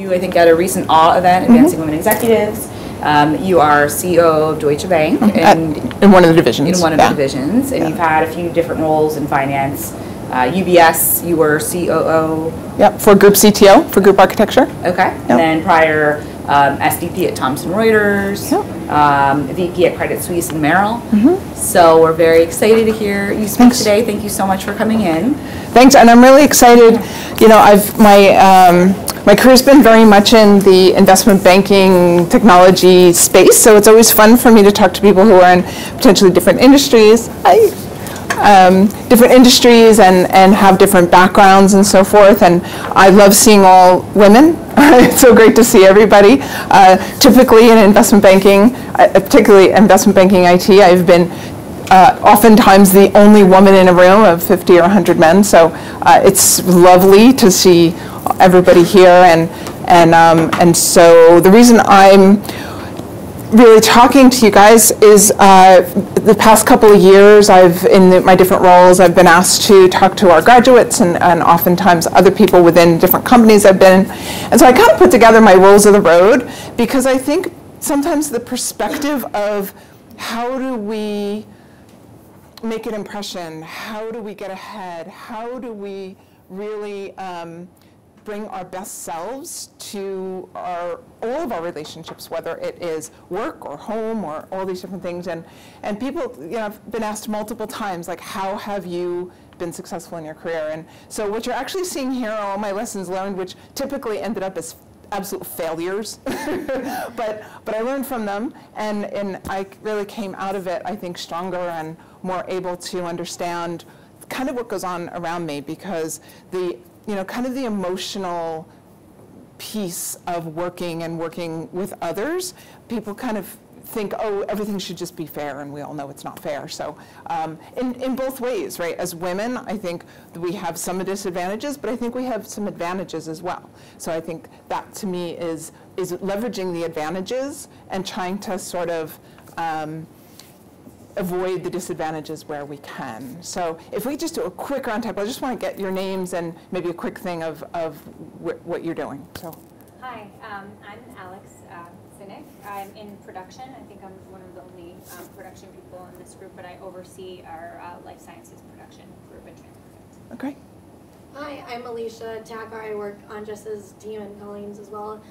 you, I think, at a recent AWE event, Advancing Women Executives. You are CEO of Deutsche Bank. And in one of the divisions. In one of the divisions. And you've had a few different roles in finance. UBS, you were COO. Yep, for Group CTO, for Group Architecture. Okay. Yep. And then prior, SVP at Thomson Reuters, yep. VP at Credit Suisse and Merrill. So we're very excited to hear you speak today. Thank you so much for coming in. Thanks, and I'm really excited. You know, my career's been very much in the investment banking technology space, so it's always fun for me to talk to people who are in potentially different industries. Different industries and have different backgrounds and so forth, and I love seeing all women. It's so great to see everybody. Typically in investment banking, particularly investment banking IT, I've been oftentimes the only woman in a room of 50 or 100 men, so it's lovely to see everybody here, and so the reason I'm really talking to you guys is the past couple of years in my different roles I've been asked to talk to our graduates and oftentimes other people within different companies I've been in. And so I kind of put together my rules of the road, because I think sometimes the perspective of how do we make an impression, how do we get ahead, how do we really bring our best selves to all of our relationships, whether it is work or home or all these different things. And people, you know, I've been asked multiple times, like, how have you been successful in your career? And so what you're actually seeing here are all my lessons learned, which typically ended up as absolute failures. but I learned from them, and I really came out of it, I think, stronger and more able to understand kind of what goes on around me, because kind of the emotional piece of working with others, people kind of think, oh, everything should just be fair, and we all know it's not fair. So in both ways, right? As women, I think we have some disadvantages, but I think we have some advantages as well. So I think that, to me, is leveraging the advantages and trying to sort of avoid the disadvantages where we can. So if we just do a quick roundtable, I just want to get your names and maybe a quick thing of what you're doing. So. Hi, I'm Alex Sinek. I'm in production. I think I'm one of the only production people in this group, but I oversee our life sciences production group and transfer. Okay. Hi, I'm Alicia Tacker. I work on Jess's team and Colleen's as well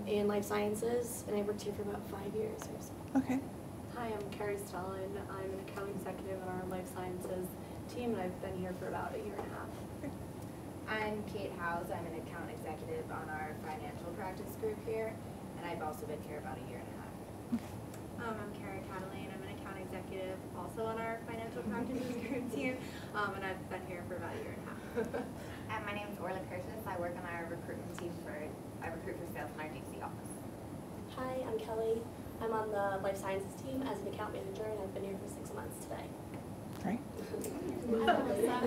in life sciences, and I worked here for about 5 years or so. Okay. Hi, I'm Carrie Stellan. I'm an account executive on our life sciences team, and I've been here for about 1.5 years. I'm Kate Howes. I'm an account executive on our financial practice group here, and I've also been here about 1.5 years. I'm Kara Catalane. I'm an account executive also on our financial practices group team, and I've been here for about 1.5 years. And my name is Orla Curtis. I work on our recruitment team I recruit for sales in our DC office. Hi, I'm Kelly. I'm on the life sciences team as an account manager, and I've been here for 6 months today. Great. I'm Melissa.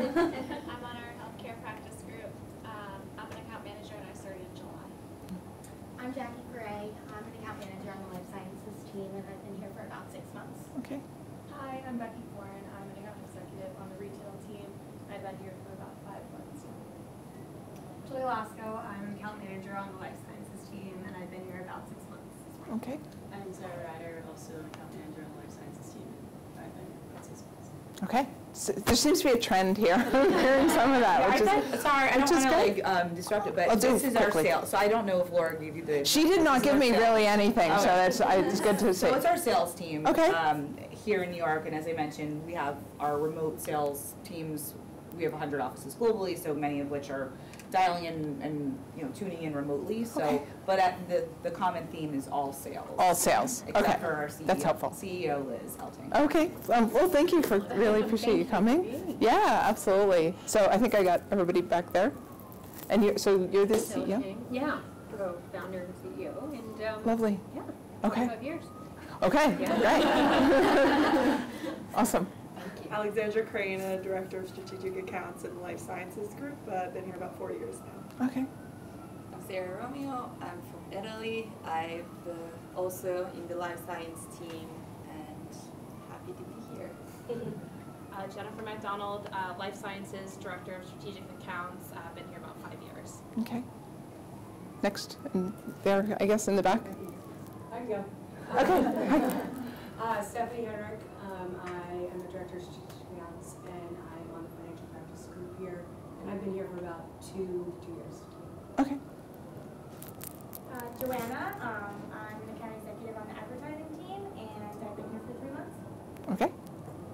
I'm on our healthcare practice group. I'm an account manager, and I started in July. I'm Jackie Gray. I'm an account manager on the life sciences team, and I've been here for about 6 months. Okay. Hi, I'm Becky Foran. I'm an account executive on the retail team. I've been here for about 5 months. Julie Lasco. I'm an account manager on the life sciences team, and I've been here about 6 months. Okay. I'm Sarah Ryder, also an account manager on the life sciences team. I've been here about 6 months. Okay. So there seems to be a trend here. I'm hearing some of that, which is sorry, I don't want to disrupt it, but this is our sales. So I don't know if Laura gave you the. She did not give me really anything, so that's it's good to see. So it's our sales team. Okay. Here in New York, and as I mentioned, we have our remote sales teams. We have 100 offices globally, so many of which are dialing in and tuning in remotely. So, okay. But the common theme is all sales. All sales. Except for our CEO. That's helpful. CEO Liz Elting. Okay. Well, thank you for really appreciate you coming. Yeah, absolutely. So I think I got everybody back there, and you're the CEO. Yeah, founder and CEO, and lovely. Yeah. Okay. 5 years. Okay. Yeah. Great. Awesome. Alexandra Crane, Director of Strategic Accounts in the Life Sciences Group. I've been here about 4 years now. Okay. I'm Sarah Romeo. I'm from Italy. I'm also in the Life Science team, and happy to be here. Jennifer McDonald, Life Sciences Director of Strategic Accounts. I've been here about 5 years. Okay. next, and there, I guess, in the back. I can go. Okay. Stephanie Henrich. I am the Director of Strategic Accounts, and I'm on the Financial Practice Group here. And I've been here for about two years. Okay. Joanna, I'm an account executive on the advertising team, and I've been here for 3 months. Okay.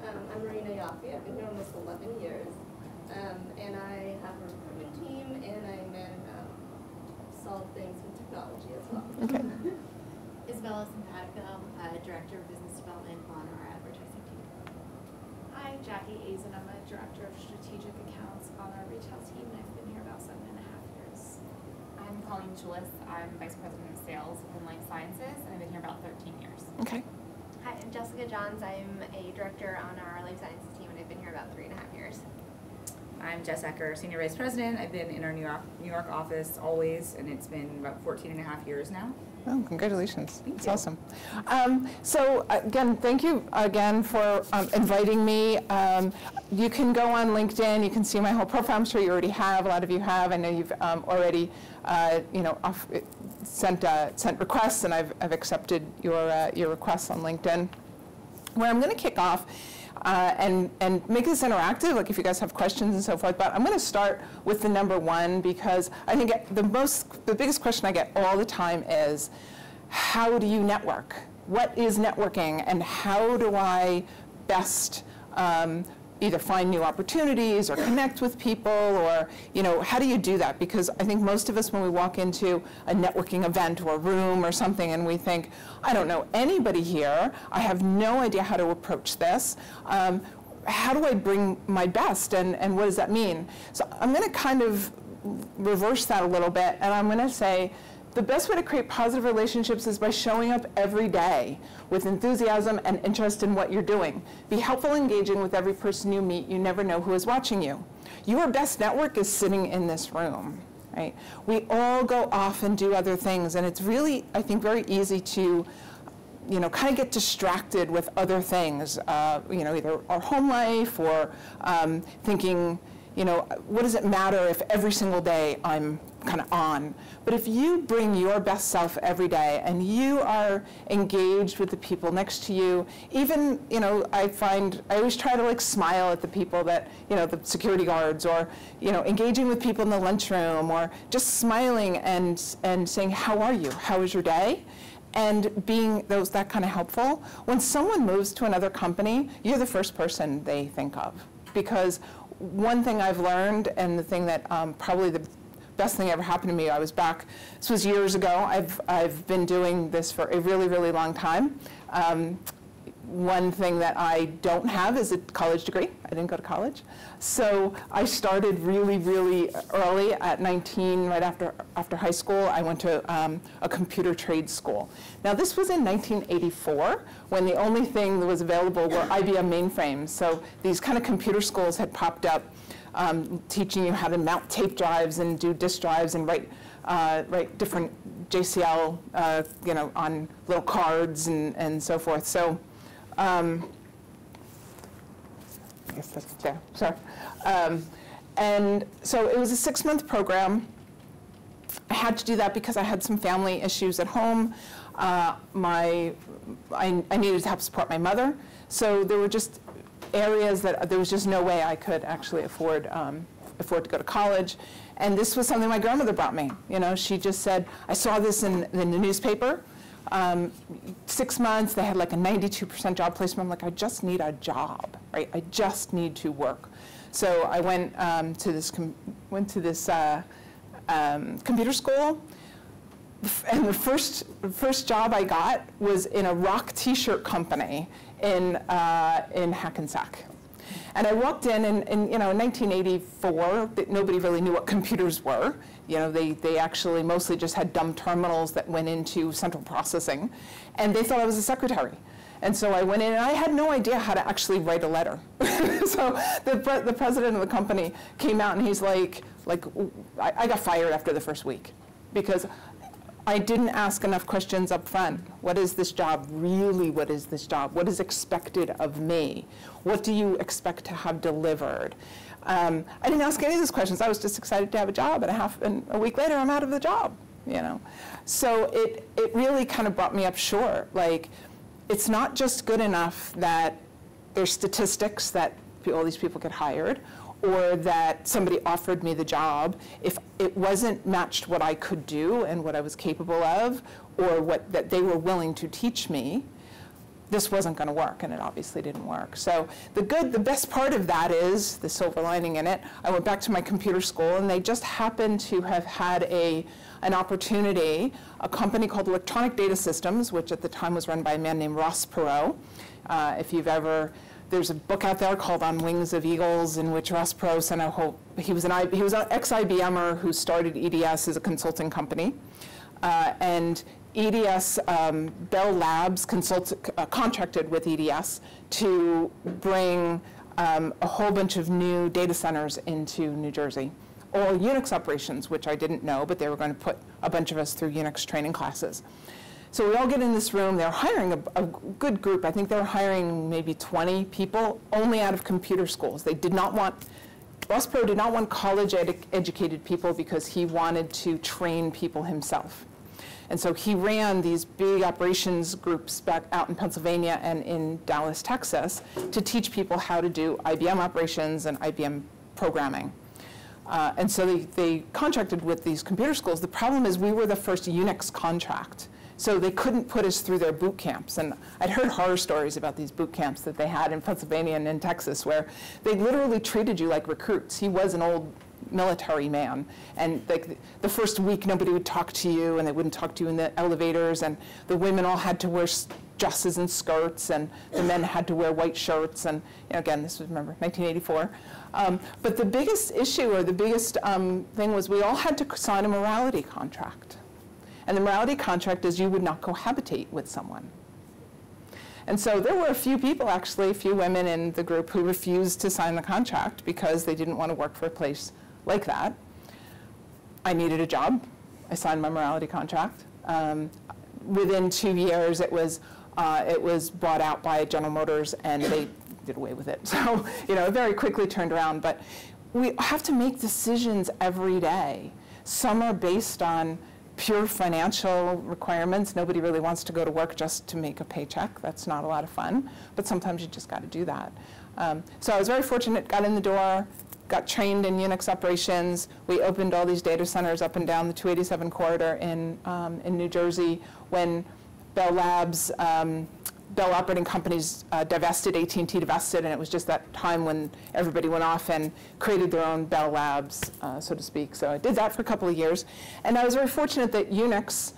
I'm Marina Yaffe. I've been here almost 11 years. And I have a recruitment team, and I solve things with technology as well. Okay. Isabella Simpatico, Director of Business Development on our advertising team. Hi, Jackie Azen. I'm a Director of Strategic Accounts on our retail team, and I've been here about 7.5 years. I'm Colleen Chulis. I'm Vice President of Sales in Life Sciences, and I've been here about 13 years. Okay. Hi, I'm Jessica Johns. I'm a Director on our Life Sciences team, and I've been here about 3.5 years. I'm Jess Ecker, Senior Vice President. I've been in our New York office always, and it's been about 14.5 years now. Oh, congratulations. That's awesome. So again, thank you again for inviting me. You can go on LinkedIn. You can see my whole profile. I'm sure you already have. A lot of you have. I know you've already, sent requests, and I've accepted your requests on LinkedIn. Where I'm going to kick off and make this interactive, like if you guys have questions and so forth. But I'm going to start with the number one, because I think the biggest question I get all the time is, how do you network? What is networking, and how do I best either find new opportunities or connect with people, or how do you do that? Because I think most of us, when we walk into a networking event or a room or something, and we think, I don't know anybody here, I have no idea how to approach this. How do I bring my best, and what does that mean? So I'm going to kind of reverse that a little bit, and I'm going to say, the best way to create positive relationships is by showing up every day with enthusiasm and interest in what you're doing. Be helpful, engaging with every person you meet. You never know who is watching you. Your best network is sitting in this room, right? We all go off and do other things, and it's really, I think, very easy to kind of get distracted with other things, either our home life or thinking, what does it matter if every single day I'm kind of on? But if you bring your best self every day and you are engaged with the people next to you, even, I always try to smile at the people that, the security guards, or, engaging with people in the lunchroom, or just smiling and saying, how are you? How was your day? And being that kind of helpful. When someone moves to another company, you're the first person they think of. Because one thing I've learned, and the thing that probably the best thing ever happened to me, I was back, this was years ago, I've been doing this for a really, really long time. One thing that I don't have is a college degree. I didn't go to college. So I started really, really early at 19, right after high school. I went to a computer trade school. Now this was in 1984, when the only thing that was available were IBM mainframes. So these kind of computer schools had popped up, teaching you how to mount tape drives and do disk drives and write different JCL, on little cards and so forth. So. I guess that's there. Sorry. And so it was a 6-month program. I had to do that because I had some family issues at home. I needed to help support my mother. So there were just areas that there was just no way I could actually afford to go to college. And this was something my grandmother brought me. She just said, I saw this in the newspaper. 6 months, they had like a 92% job placement. I'm like, I just need a job, right? I just need to work. So I went to this computer school, and the first job I got was in a rock T-shirt company in Hackensack. And I walked in, and in 1984, nobody really knew what computers were. They actually mostly just had dumb terminals that went into central processing, and they thought I was a secretary. And so I went in, and I had no idea how to actually write a letter. So the president of the company came out, and he's like I got fired after the first week, because I didn't ask enough questions up front. What is this job? Really, what is this job? What is expected of me? What do you expect to have delivered? I didn't ask any of those questions. I was just excited to have a job, and a week later, I'm out of the job. you know. So it really kind of brought me up short. Like, it's not just good enough that there's statistics that all these people get hired, or that somebody offered me the job. If it wasn't matched what I could do and what I was capable of, or that they were willing to teach me, this wasn't going to work, and it obviously didn't work. So the best part of that is, the silver lining in it, I went back to my computer school, and they just happened to have had an opportunity, a company called Electronic Data Systems, which at the time was run by a man named Ross Perot. If you've ever, there's a book out there called On Wings of Eagles, in which Ross Perot sent he was an ex-IBMer who started EDS as a consulting company. And EDS, Bell Labs contracted with EDS to bring a whole bunch of new data centers into New Jersey. All Unix operations, which I didn't know, but they were going to put a bunch of us through Unix training classes. So we all get in this room. They're hiring a good group. I think they were hiring maybe 20 people, only out of computer schools. They did not want, Ross Perot did not want college-educated people because he wanted to train people himself. And so he ran these big operations groups back out in Pennsylvania and in Dallas, Texas, to teach people how to do IBM operations and IBM programming. And so they contracted with these computer schools. The problem is we were the first Unix contract. So they couldn't put us through their boot camps. And I'd heard horror stories about these boot camps that they had in Pennsylvania and in Texas, where they literally treated you like recruits. He was an old military man, and like the first week nobody would talk to you, and they wouldn't talk to you in the elevators, and the women all had to wear dresses and skirts, and the men had to wear white shirts, and again, this was, remember, 1984. But the biggest issue, or the biggest thing, was we all had to sign a morality contract. And the morality contract is you would not cohabitate with someone. And so there were a few people, actually, a few women in the group who refused to sign the contract because they didn't want to work for a place like that. I needed a job. I signed my morality contract. Within 2 years, it was bought out by General Motors, and they did away with it. So, it very quickly turned around. But we have to make decisions every day. Some are based on pure financial requirements. Nobody really wants to go to work just to make a paycheck. That's not a lot of fun. But sometimes you just got to do that. So I was very fortunate, got in the door, got trained in Unix operations. We opened all these data centers up and down the 287 corridor in New Jersey when Bell Labs, Bell operating companies divested, AT&T divested, and it was just that time when everybody went off and created their own Bell Labs, so to speak. So I did that for a couple of years. And I was very fortunate that Unix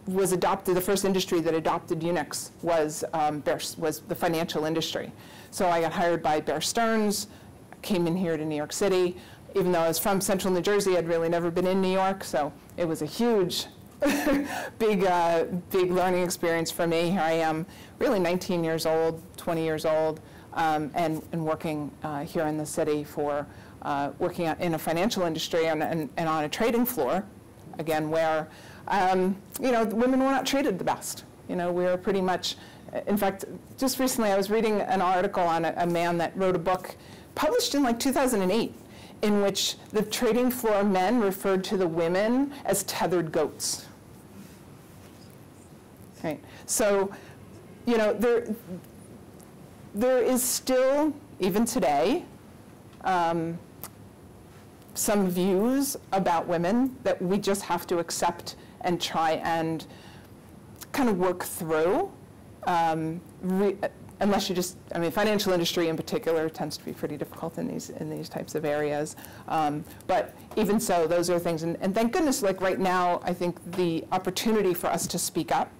was adopted. The first industry that adopted Unix was the financial industry. So I got hired by Bear Stearns, came in here to New York City. Even though I was from central New Jersey, I'd really never been in New York, so it was a huge big learning experience for me. Here I am, really 19 years old, 20 years old, and working here in the city for working in a financial industry and on a trading floor, again, where women were not treated the best. We were pretty much, in fact, just recently I was reading an article on a man that wrote a book published in like 2008, in which the trading floor men referred to the women as tethered goats. Right. So, there is still, even today, some views about women that we just have to accept and try and kind of work through. Unless you just, financial industry in particular tends to be pretty difficult in these types of areas. But even so, those are things, and thank goodness, like right now, I think the opportunity for us to speak up,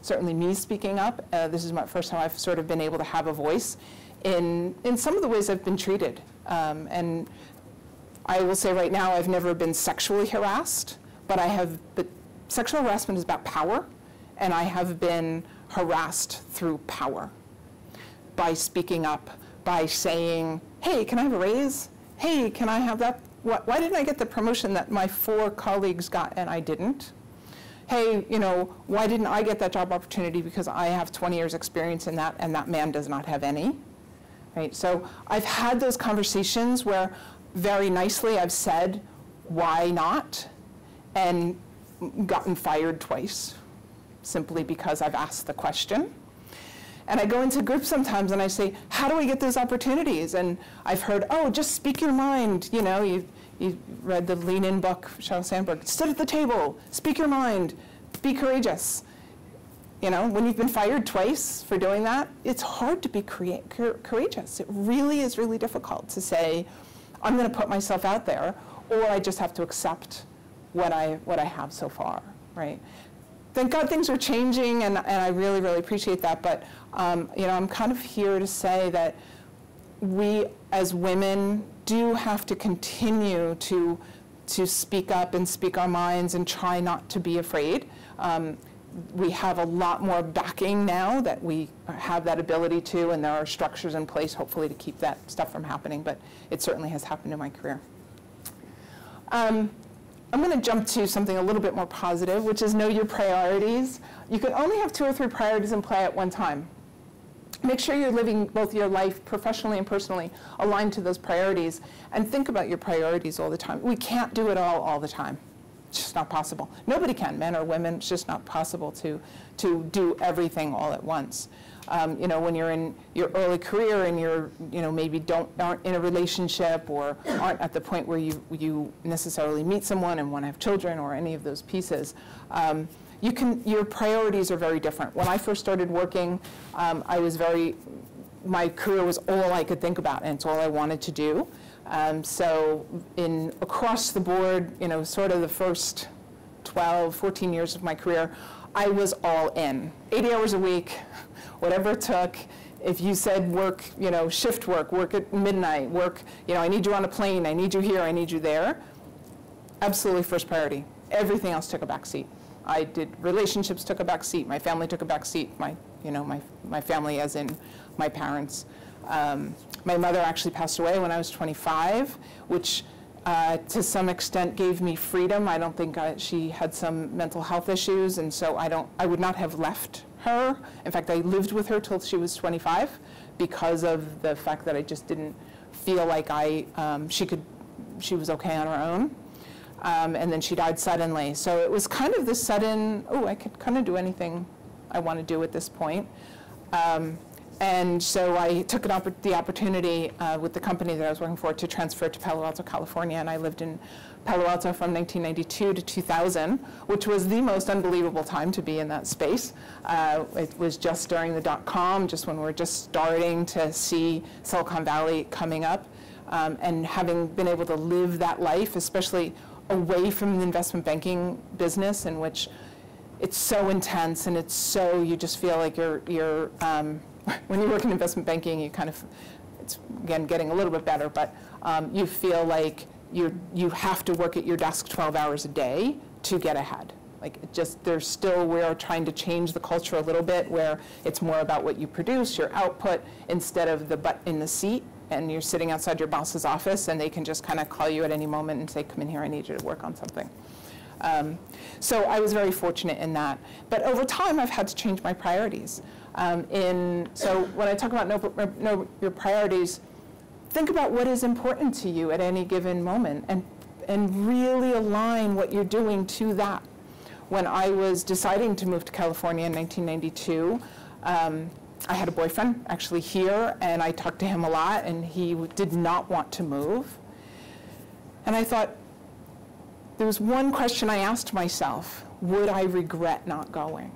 certainly me speaking up, this is my first time I've sort of been able to have a voice in some of the ways I've been treated. And I will say right now, I've never been sexually harassed, but sexual harassment is about power, and I have been harassed through power. By speaking up, by saying, hey, can I have a raise? Hey, can I have that? Why didn't I get the promotion that my 4 colleagues got and I didn't? Hey, why didn't I get that job opportunity because I have 20 years experience in that and that man does not have any? Right? So I've had those conversations where very nicely I've said, why not? And gotten fired twice, simply because I've asked the question. And I go into groups sometimes and I say, how do I get those opportunities? And I've heard, oh, just speak your mind. You know, you read the Lean In book, Sheryl Sandberg. Sit at the table, speak your mind, be courageous. You know, when you've been fired twice for doing that, it's hard to be courageous. It really is really difficult to say, I'm going to put myself out there, or I just have to accept what I have so far, right? Thank God things are changing, and I really, really appreciate that. But you know, I'm kind of here to say that we, as women, do have to continue to speak up and speak our minds and try not to be afraid. We have a lot more backing now that we have that ability to, and there are structures in place, hopefully, to keep that stuff from happening. But it certainly has happened in my career. I'm going to jump to something a little bit more positive, which is know your priorities. You can only have 2 or 3 priorities in play at one time. Make sure you're living both your life professionally and personally aligned to those priorities, and think about your priorities all the time. We can't do it all the time. It's just not possible. Nobody can, men or women. It's just not possible to do everything all at once. You know, when you're in your early career and you're, you know, maybe aren't in a relationship or aren't at the point where you necessarily meet someone and want to have children or any of those pieces, your priorities are very different. When I first started working, my career was all I could think about, and it's all I wanted to do. So across the board, you know, sort of the first 12, 14 years of my career, I was all in. 80 hours a week, whatever it took. If you said work, you know, shift work at midnight, work, you know, I need you on a plane, I need you here, I need you there, absolutely first priority. Everything else took a back seat. Relationships took a back seat, my family took a back seat, my family as in my parents. My mother actually passed away when I was 25, which to some extent gave me freedom. I don't think she had some mental health issues, and so I would not have left her. In fact, I lived with her till she was 25 because of the fact that I just didn't feel like she was okay on her own. And then she died suddenly. So it was kind of this sudden, oh, I could kind of do anything I want to do at this point. And so I took the opportunity with the company that I was working for to transfer to Palo Alto, California, and I lived in Palo Alto from 1992 to 2000, which was the most unbelievable time to be in that space. It was just during the .com, just when we were just starting to see Silicon Valley coming up, and having been able to live that life, especially away from the investment banking business, in which it's so intense and it's so, you just feel like you're when you work in investment banking, you kind of, it's again getting a little bit better, but you feel like you have to work at your desk 12 hours a day to get ahead. Like we're trying to change the culture a little bit where it's more about what you produce, your output, instead of the butt in the seat, and you're sitting outside your boss's office and they can just kind of call you at any moment and say, come in here, I need you to work on something. So I was very fortunate in that. But over time, I've had to change my priorities. So when I talk about know your priorities, think about what is important to you at any given moment and really align what you're doing to that. When I was deciding to move to California in 1992, I had a boyfriend actually here, and I talked to him a lot, and he did not want to move. And I thought, there was one question I asked myself: would I regret not going?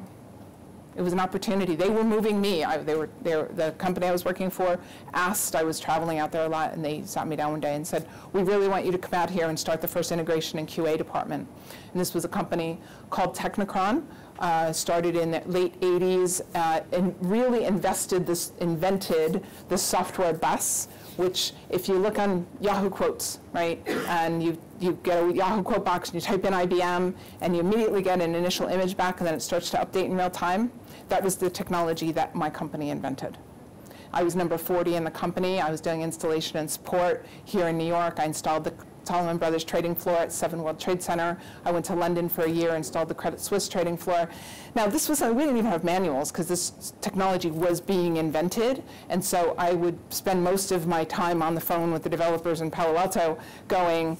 It was an opportunity. They were moving me. The company I was working for asked, I was traveling out there a lot, and they sat me down one day and said, we really want you to come out here and start the first integration and QA department. And this was a company called Technicron, started in the late 80s, and really invented the software bus, which if you look on Yahoo Quotes, right, and you get a Yahoo quote box and you type in IBM and you immediately get an initial image back and then it starts to update in real time, that was the technology that my company invented. I was number 40 in the company. I was doing installation and support here in New York. I installed the Salomon Brothers trading floor at 7 World Trade Center. I went to London for a year, installed the Credit Suisse trading floor. Now this was, we didn't even have manuals because this technology was being invented, and so I would spend most of my time on the phone with the developers in Palo Alto going,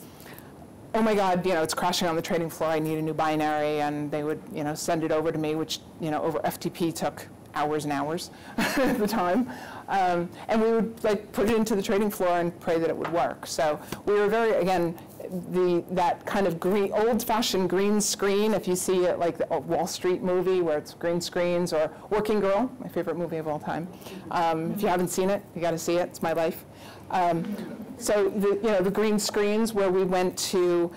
oh my God, it's crashing on the trading floor, I need a new binary, and they would, send it over to me, which, over FTP took hours and hours at the time. And we would put it into the trading floor and pray that it would work. So we were very, again, that kind of old-fashioned green screen, if you see it like the Wall Street movie where it's green screens, or Working Girl, my favorite movie of all time. If you haven't seen it, you got to see it. It's my life. So the green screens where we went to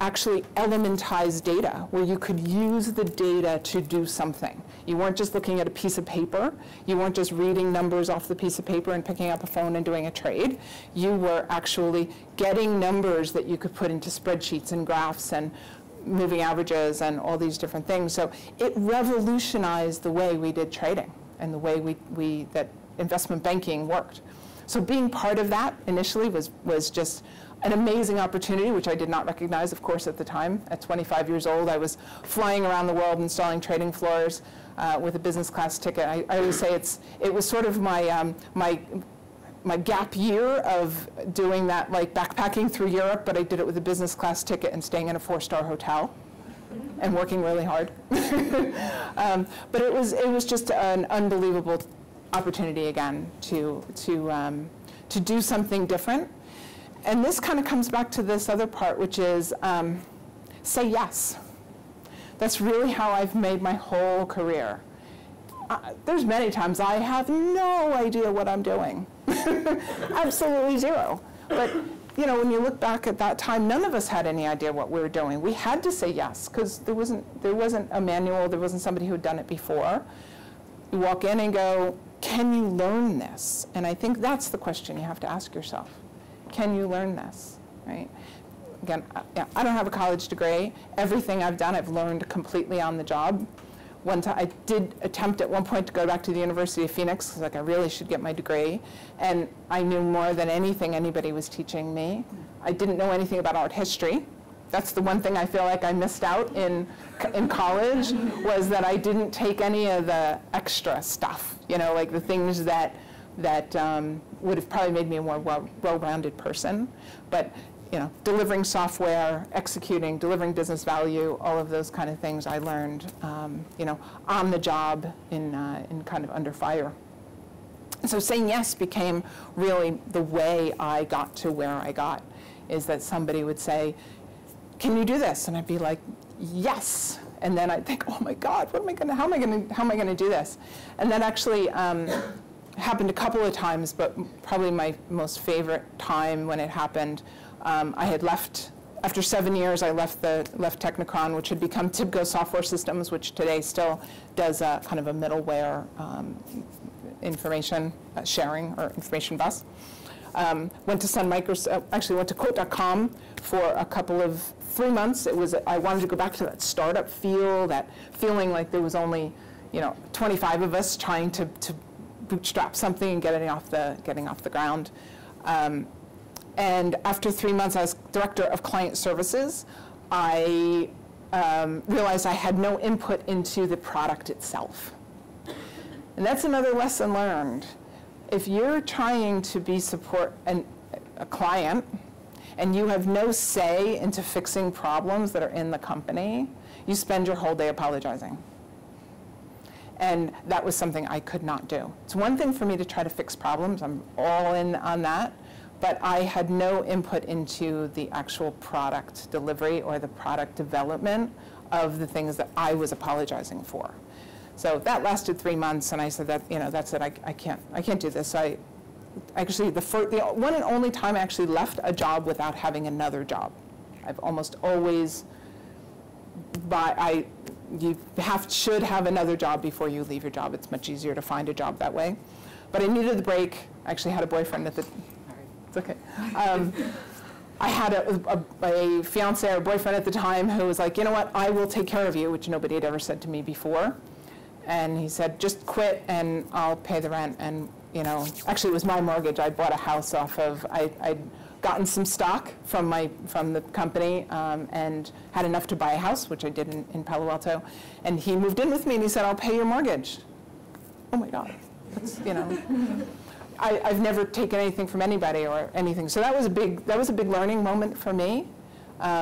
actually elementize data, where you could use the data to do something. You weren't just looking at a piece of paper. You weren't just reading numbers off the piece of paper and picking up a phone and doing a trade. You were actually getting numbers that you could put into spreadsheets and graphs and moving averages and all these different things. So it revolutionized the way we did trading and the way that investment banking worked. So being part of that initially was just an amazing opportunity, which I did not recognize, of course, at the time. At 25 years old, I was flying around the world installing trading floors with a business class ticket. I always say it was sort of my gap year of doing that, like backpacking through Europe, but I did it with a business class ticket and staying in a 4-star hotel and working really hard. But it was just an unbelievable opportunity again to do something different. And this kind of comes back to this other part, which is say yes. That's really how I've made my whole career. There's many times I have no idea what I'm doing. Absolutely zero. But when you look back at that time, none of us had any idea what we were doing. We had to say yes, because there wasn't a manual, there wasn't somebody who had done it before. You walk in and go, can you learn this? And I think that's the question you have to ask yourself. Can you learn this, right? Again, I don't have a college degree. Everything I've done, I've learned completely on the job. One time, I did attempt at one point to go back to the University of Phoenix, because I really should get my degree. And I knew more than anything anybody was teaching me. I didn't know anything about art history. That's the one thing I feel like I missed out in college, was that I didn't take any of the extra stuff, like the things that would have probably made me a more well-rounded person. But delivering software, executing, delivering business value, all of those kind of things I learned, on the job in kind of under fire. So saying yes became really the way I got to where I got, is that somebody would say, can you do this? And I'd be like, yes. And then I'd think, oh my God, how am I gonna do this? And that actually happened a couple of times, but probably my most favorite time when it happened, I had left, after 7 years, I left Technicron, which had become TIBCO Software Systems, which today still does kind of a middleware information sharing or information bus. Went to Sun Micro, actually went to Quote.com for a couple of 3 months. I wanted to go back to that startup feel, that feeling like there was only 25 of us trying to bootstrap something and getting off the ground. And after 3 months as director of client services, I realized I had no input into the product itself. And that's another lesson learned. If you're trying to support a client and you have no say into fixing problems that are in the company, you spend your whole day apologizing. And that was something I could not do. It's one thing for me to try to fix problems. I'm all in on that. But I had no input into the actual product delivery or the product development of the things that I was apologizing for. So that lasted 3 months, and I said that that's it. I can't do this. The one and only time I actually left a job without having another job. I've almost always should have another job before you leave your job. It's much easier to find a job that way. But I needed the break. I actually had a boyfriend at the. It's okay. I had a fiance or boyfriend at the time who was like, you know what, I will take care of you, which nobody had ever said to me before. And he said, just quit and I'll pay the rent. And actually it was my mortgage. I bought a house off of, I'd gotten some stock from the company and had enough to buy a house, which I did in Palo Alto. And he moved in with me and he said, I'll pay your mortgage. Oh my God, that's, I've never taken anything from anybody or anything. So that was a big learning moment for me.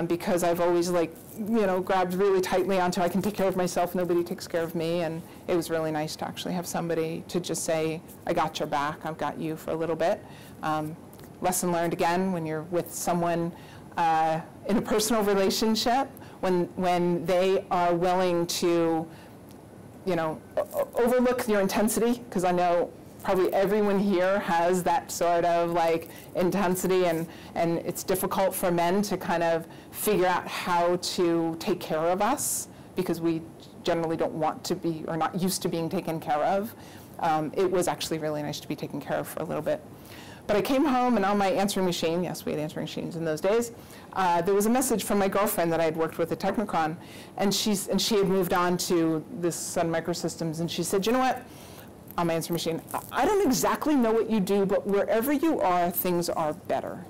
because I've always grabbed really tightly onto I can take care of myself, nobody takes care of me, and it was really nice to actually have somebody to just say, I got your back, I've got you for a little bit. Lesson learned again, when you're with someone in a personal relationship, when they are willing to, overlook your intensity, because I know probably everyone here has that sort of intensity, and it's difficult for men to kind of figure out how to take care of us, because we generally don't want to be, or not used to being taken care of. It was actually really nice to be taken care of for a little bit. But I came home, and on my answering machine, yes, we had answering machines in those days, there was a message from my girlfriend that I had worked with at Technicron, and she had moved on to this Sun Microsystems, and she said, you know what, on my answering machine, I don't exactly know what you do, but wherever you are, things are better.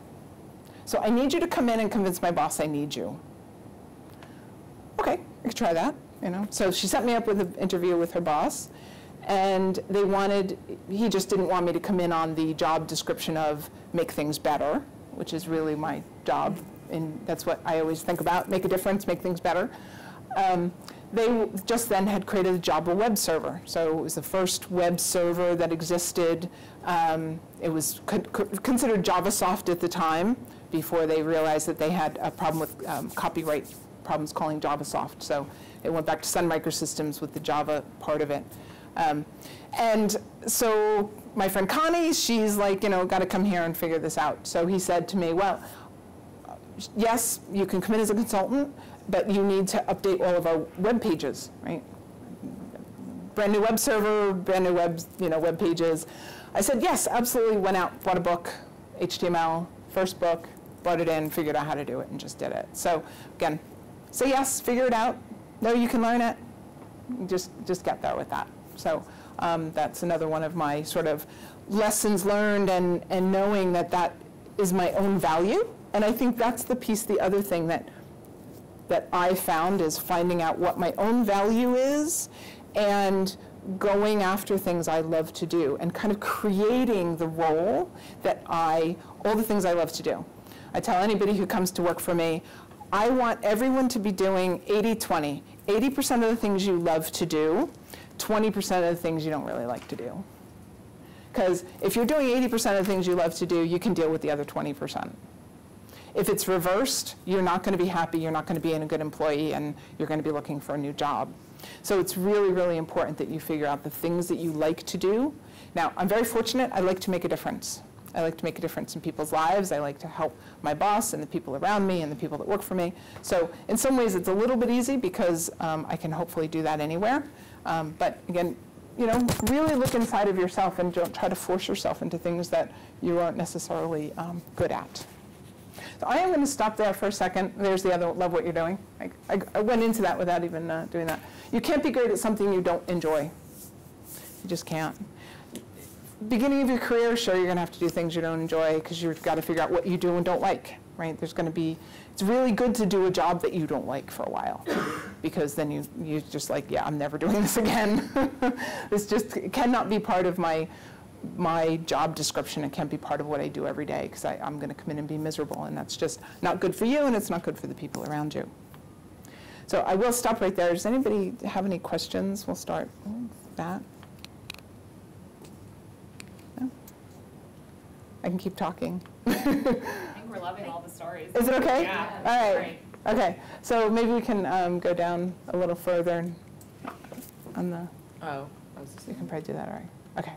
So I need you to come in and convince my boss I need you. Okay, I could try that, So she set me up with an interview with her boss, and he just didn't want me to come in on the job description of make things better, which is really my job, and that's what I always think about, make a difference, make things better. They just then had created a Java web server. So it was the first web server that existed. It was considered JavaSoft at the time, before they realized that they had a problem with copyright problems calling JavaSoft. So it went back to Sun Microsystems with the Java part of it. And so my friend Connie, she's like, got to come here and figure this out. So he said to me, well, yes, you can come in as a consultant, but you need to update all of our web pages, right? Brand new web server, brand new web pages. I said, yes, absolutely, went out, bought a book, HTML, first book, brought it in, figured out how to do it, and just did it. So again, say yes, figure it out. No, you can learn it. Just get there with that. So that's another one of my sort of lessons learned, and knowing that is my own value. And I think that's the piece, the other thing that I found, is finding out what my own value is and going after things I love to do, and kind of creating the role all the things I love to do. I tell anybody who comes to work for me, I want everyone to be doing 80-20. 80% of the things you love to do, 20% of the things you don't really like to do. Because if you're doing 80% of the things you love to do, you can deal with the other 20%. If it's reversed, you're not going to be happy, you're not going to be a good employee, and you're going to be looking for a new job. So it's really, really important that you figure out the things that you like to do. Now, I'm very fortunate, I like to make a difference. I like to make a difference in people's lives. I like to help my boss and the people around me and the people that work for me. So in some ways, it's a little bit easy, because I can hopefully do that anywhere. But again, really look inside of yourself, and don't try to force yourself into things that you aren't necessarily good at. So I am going to stop there for a second. There's the other, love what you're doing. I went into that without even doing that. You can't be great at something you don't enjoy. You just can't. Beginning of your career, sure, you're going to have to do things you don't enjoy, because you've got to figure out what you do and don't like, right? There's going to be, it's really good to do a job that you don't like for a while, because then you just like, yeah, I'm never doing this again. This just cannot be part of my job description. It can't be part of what I do every day, because I'm going to come in and be miserable, and that's just not good for you, and it's not good for the people around you. So I will stop right there. Does anybody have any questions? We'll start with that. No? I can keep talking. I think we're loving all the stories. Is it okay? Yeah. All right. Great. Okay. So maybe we can go down a little further on the. Oh. You can probably do that. All right. Okay.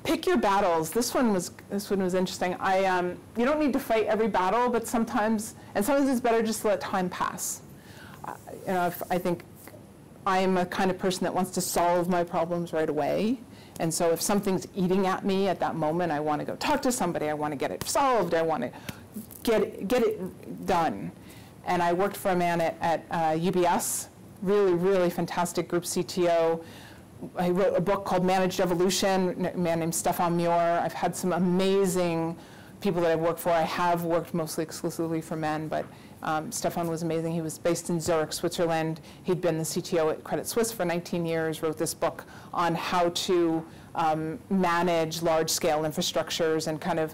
Pick your battles. This one was interesting. You don't need to fight every battle, but sometimes it's better just to let time pass. I think I'm a kind of person that wants to solve my problems right away, and so if something's eating at me at that moment, I want to go talk to somebody. I want to get it solved. I want to get it done. And I worked for a man at UBS, really, really fantastic group CTO. I wrote a book called Managed Evolution, a man named Stefan Muir. I've had some amazing people that I've worked for. I have worked mostly exclusively for men, but Stefan was amazing. He was based in Zurich, Switzerland. He'd been the CTO at Credit Suisse for 19 years, wrote this book on how to manage large-scale infrastructures, and kind of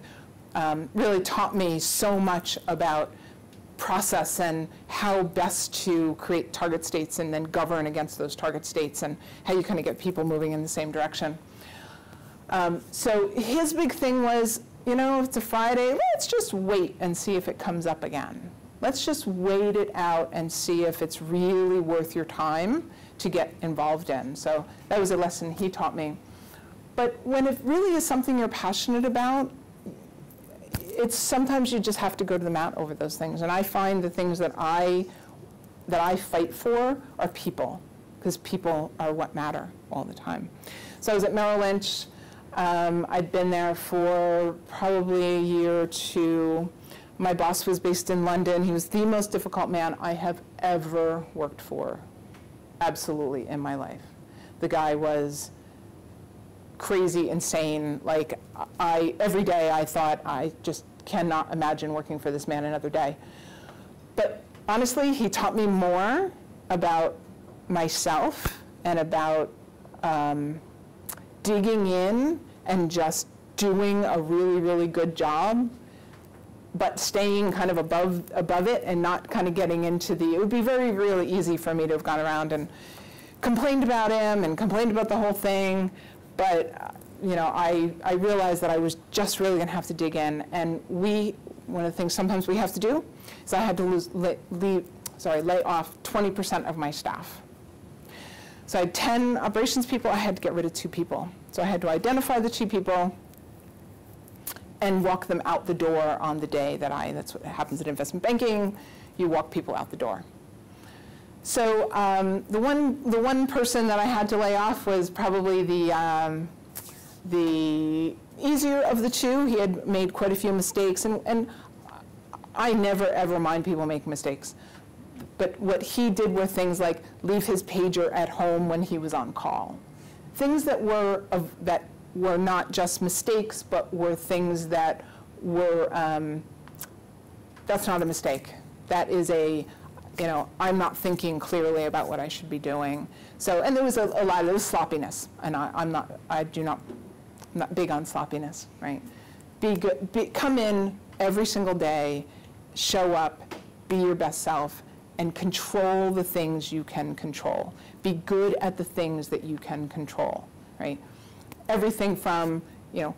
really taught me so much about process and how best to create target states and then govern against those target states, and how you kind of get people moving in the same direction. So his big thing was, you know, it's a Friday, let's just wait and see if it comes up again. Let's just wait it out and see if it's really worth your time to get involved in. So that was a lesson he taught me. But when it really is something you're passionate about, it's sometimes you just have to go to the mat over those things. And I find the things that I fight for are people, because people are what matter all the time. So I was at Merrill Lynch. I'd been there for probably a year or two. My boss was based in London. He was the most difficult man I have ever worked for, absolutely, in my life. The guy was crazy, insane. Like, every day I thought, I just cannot imagine working for this man another day. But honestly, he taught me more about myself and about digging in and just doing a really, really good job, but staying kind of above it and not kind of getting into the, it would be very, really easy for me to have gone around and complained about him and complained about the whole thing, but you know, I realized that I was just really gonna have to dig in, and one of the things sometimes we have to do is I had to lay off 20% of my staff. So I had 10 operations people, I had to get rid of 2 people. So I had to identify the 2 people and walk them out the door on the day that that's what happens in investment banking, you walk people out the door. So the one person that I had to lay off was probably the easier of the 2. He had made quite a few mistakes, and I never ever mind people making mistakes. But what he did were things like leave his pager at home when he was on call. Things that were not just mistakes, but were things that were, that's not a mistake. That is a, you know, I'm not thinking clearly about what I should be doing. So, and there was a lot of sloppiness, and I'm not big on sloppiness, right? Be good, come in every single day, show up, be your best self, and control the things you can control. Be good at the things that you can control, right? Everything from, you know,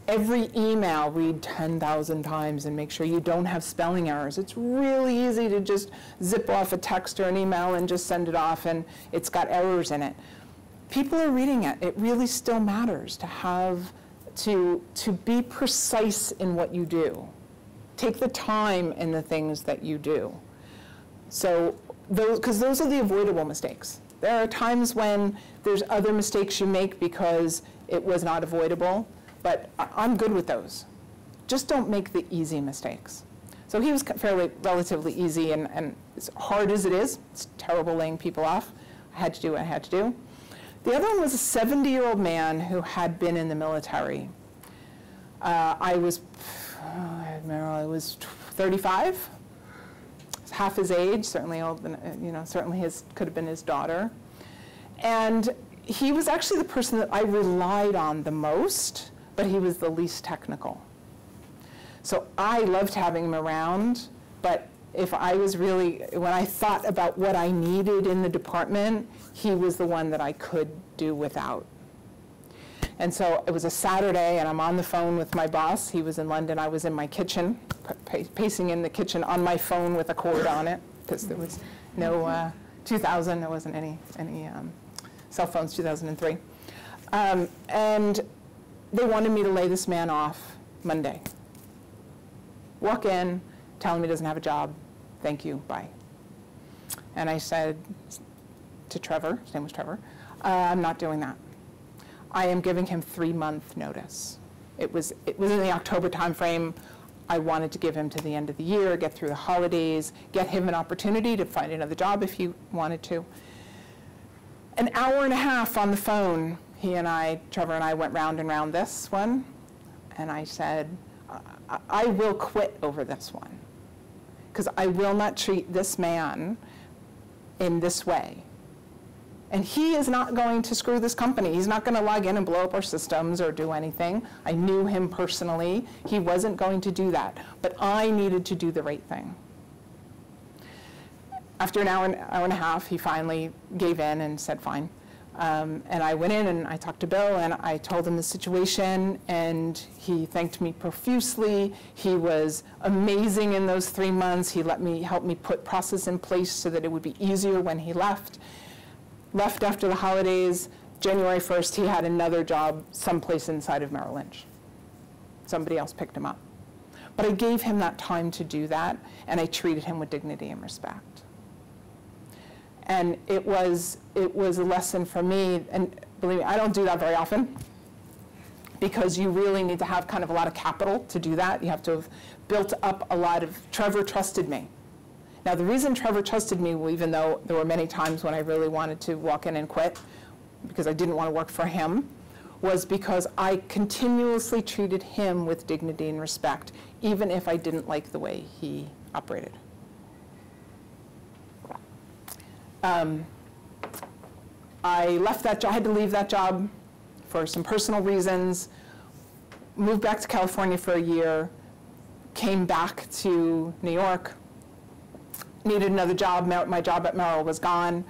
every email read 10,000 times and make sure you don't have spelling errors. It's really easy to just zip off a text or an email and just send it off and it's got errors in it. People are reading it. It really still matters to have, to be precise in what you do. Take the time in the things that you do. So, because those are the avoidable mistakes. There are times when there's other mistakes you make because it was not avoidable, but I'm good with those. Just don't make the easy mistakes. So he was relatively easy, and as hard as it is, it's terrible laying people off. I had to do what I had to do. The other one was a 70-year-old man who had been in the military. I was 35. Half his age, certainly old, you know, certainly could have been his daughter. And he was actually the person that I relied on the most, but he was the least technical. So I loved having him around, but if I was really, when I thought about what I needed in the department, he was the one that I could do without. And so it was a Saturday, and I'm on the phone with my boss. He was in London. I was in my kitchen, pacing in the kitchen on my phone with a cord on it, because there was no 2000. There wasn't any cell phones. 2003, and they wanted me to lay this man off Monday. Walk in, tell him he doesn't have a job. Thank you. Bye. And I said to Trevor, his name was Trevor, I'm not doing that. I am giving him 3-month notice. It was in the October timeframe. I wanted to give him to the end of the year, get through the holidays, get him an opportunity to find another job if he wanted to. An hour and a half on the phone, Trevor and I went round and round this one, and I said, I will quit over this one. because I will not treat this man in this way. And he is not going to screw this company. He's not going to log in and blow up our systems or do anything. I knew him personally. He wasn't going to do that. But I needed to do the right thing. After an hour and a half, he finally gave in and said, fine. And I went in and I talked to Bill and I told him the situation, and he thanked me profusely. He was amazing in those 3 months. He helped me put process in place so that it would be easier when he left. Left after the holidays. January 1st, he had another job someplace inside of Merrill Lynch. Somebody else picked him up. But I gave him that time to do that, and I treated him with dignity and respect. And it was a lesson for me, and believe me, I don't do that very often, because you really need to have kind of a lot of capital to do that. You have to have built up a lot of, Trevor trusted me. Now, the reason Trevor trusted me, even though there were many times when I really wanted to walk in and quit because I didn't want to work for him, was because I continuously treated him with dignity and respect, even if I didn't like the way he operated. I left that job. I had to leave that job for some personal reasons, moved back to California for a year, came back to New York, needed another job. My job at Merrill was gone.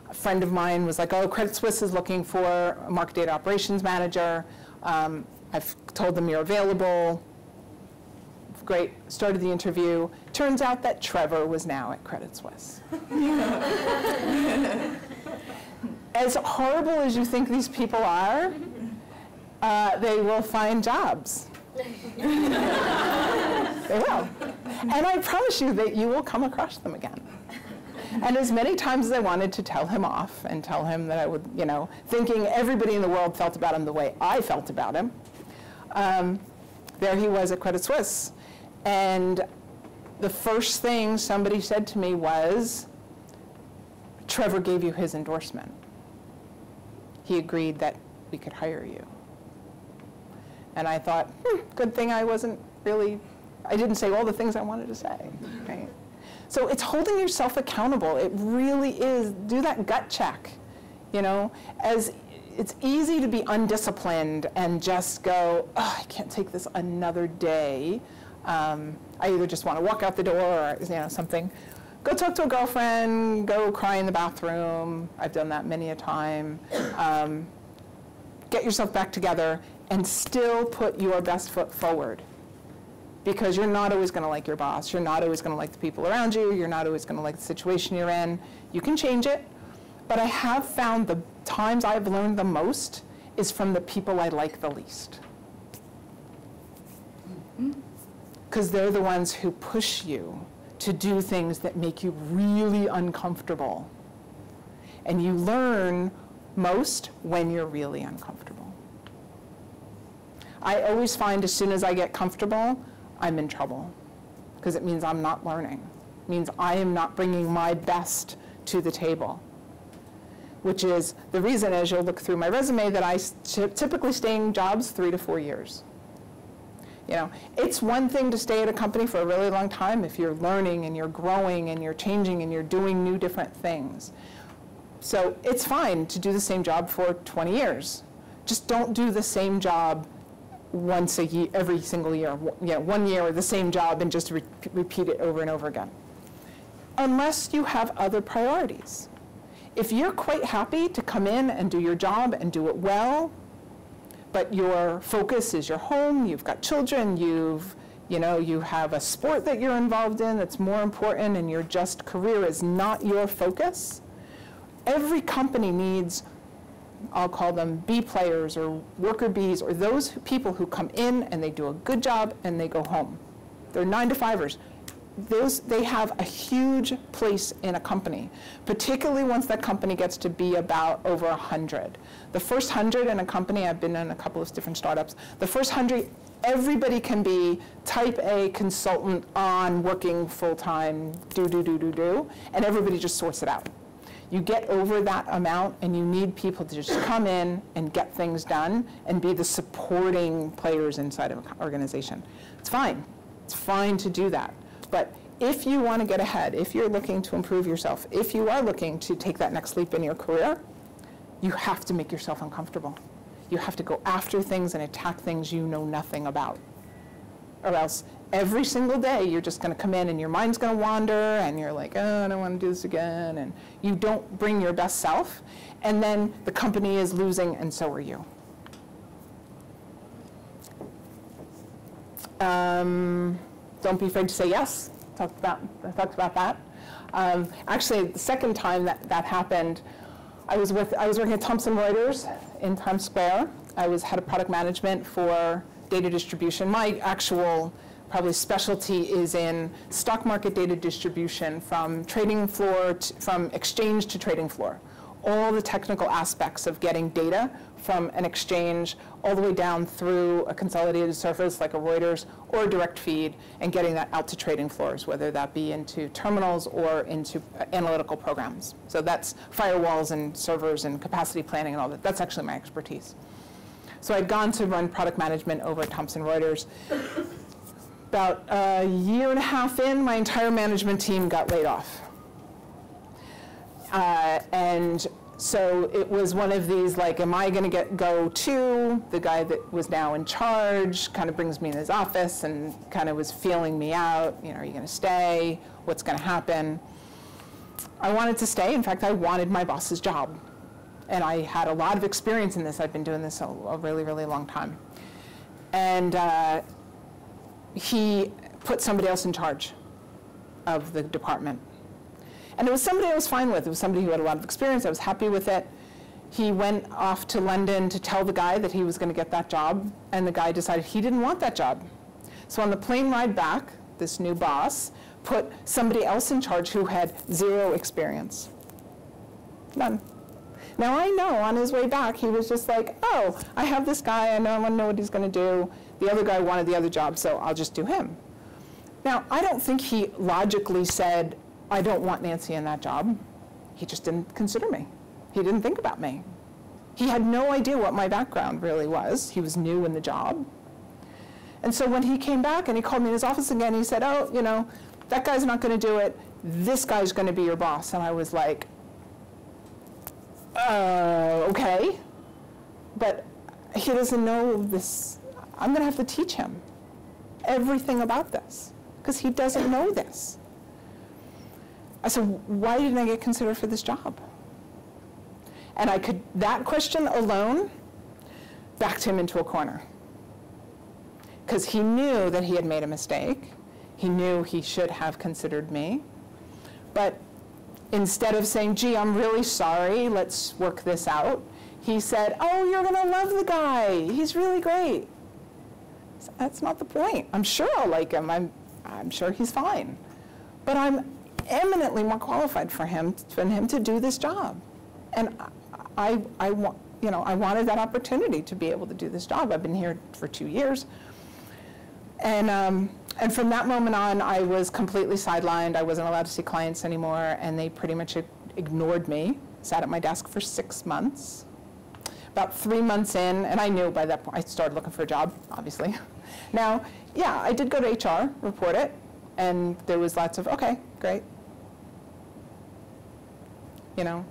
A friend of mine was like, oh, Credit Suisse is looking for a market data operations manager. I've told them you're available. Great, started the interview. Turns out that Trevor was now at Credit Suisse. As horrible as you think these people are, they will find jobs. They will. And I promise you that you will come across them again. And as many times as I wanted to tell him off and tell him that I would, thinking everybody in the world felt about him the way I felt about him, there he was at Credit Suisse. And the first thing somebody said to me was, Trevor gave you his endorsement. He agreed that we could hire you. And I thought, good thing I didn't say all the things I wanted to say, right? So it's holding yourself accountable. It really is. Do that gut check, as it's easy to be undisciplined and just go, oh, I can't take this another day. I either just want to walk out the door or something. Go talk to a girlfriend, go cry in the bathroom. I've done that many a time. Get yourself back together and still put your best foot forward. Because you're not always going to like your boss. You're not always going to like the people around you. You're not always going to like the situation you're in. You can change it. But I have found the times I've learned the most is from the people I like the least. Because they're the ones who push you to do things that make you really uncomfortable. And you learn most when you're really uncomfortable. I always find as soon as I get comfortable, I'm in trouble, because it means I'm not learning. It means I am not bringing my best to the table, which is the reason, as you'll look through my resume, that I typically stay in jobs 3 to 4 years. It's one thing to stay at a company for a really long time if you're learning and you're growing and you're changing and you're doing new different things. So it's fine to do the same job for 20 years. Just don't do the same job once a year, every single year. 1 year or the same job and just repeat it over and over again. Unless you have other priorities. If you're quite happy to come in and do your job and do it well, but your focus is your home, you've got children, you have a sport that you're involved in that's more important, and your just career is not your focus, every company needs, I'll call them B players or worker bees, or those people who come in and they do a good job and they go home. They're 9-to-5ers. They have a huge place in a company, particularly once that company gets to be about over 100. The first 100 in a company, I've been in a couple of different startups, the first 100, everybody can be type A consultant on working full-time, and everybody just sorts it out. You get over that amount and you need people to just come in and get things done and be the supporting players inside of an organization. It's fine. It's fine to do that. But if you want to get ahead, if you're looking to improve yourself, if you are looking to take that next leap in your career, you have to make yourself uncomfortable. You have to go after things and attack things you know nothing about. Or else every single day you're just going to come in and your mind's going to wander and you're like, oh, I don't want to do this again. And you don't bring your best self. And then the company is losing and so are you. Don't be afraid to say yes. I talked about that. Actually, the second time that happened, I was working at Thomson Reuters in Times Square. I was head of product management for data distribution. My actual probably specialty is in stock market data distribution from trading floor from exchange to trading floor. All the technical aspects of getting data from an exchange all the way down through a consolidated service like a Reuters or a direct feed and getting that out to trading floors, whether that be into terminals or into analytical programs. So that's firewalls and servers and capacity planning and all that. That's actually my expertise. So I'd gone to run product management over at Thomson Reuters. About a year and a half in, my entire management team got laid off. And so it was one of these, like, am I going to go to? The guy that was now in charge kind of brings me in his office and kind of was feeling me out. You know, are you going to stay? What's going to happen? I wanted to stay. In fact, I wanted my boss's job. And I had a lot of experience in this. I've been doing this a really, really long time. And he put somebody else in charge of the department. And it was somebody I was fine with. It was somebody who had a lot of experience. I was happy with it. He went off to London to tell the guy that he was going to get that job, and the guy decided he didn't want that job. So on the plane ride back, this new boss put somebody else in charge who had 0 experience. None. Now I know on his way back, he was just like, oh, I have this guy, I want to know what he's going to do. The other guy wanted the other job, so I'll just do him. Now, I don't think he logically said, I don't want Nancy in that job. He just didn't consider me. He didn't think about me. He had no idea what my background really was. He was new in the job. And so when he came back and he called me in his office again, he said, oh, you know, that guy's not going to do it. This guy's going to be your boss. And I was like, okay. But he doesn't know this. I'm going to have to teach him everything about this because he doesn't know this. I said, why didn't I get considered for this job? And I could, that question alone backed him into a corner. Because he knew that he had made a mistake. He knew he should have considered me. But instead of saying, gee, I'm really sorry, let's work this out, he said, oh, you're going to love the guy. He's really great. So that's not the point. I'm sure I'll like him. I'm sure he's fine. But I'm eminently more qualified for him to do this job. And I wanted that opportunity to be able to do this job. I've been here for 2 years. And from that moment on, I was completely sidelined. I wasn't allowed to see clients anymore, and they pretty much ignored me. Sat at my desk for 6 months. About 3 months in, and I knew by that point, I started looking for a job, obviously. Now, yeah, I did go to HR, report it, and there was lots of, okay, great. You know,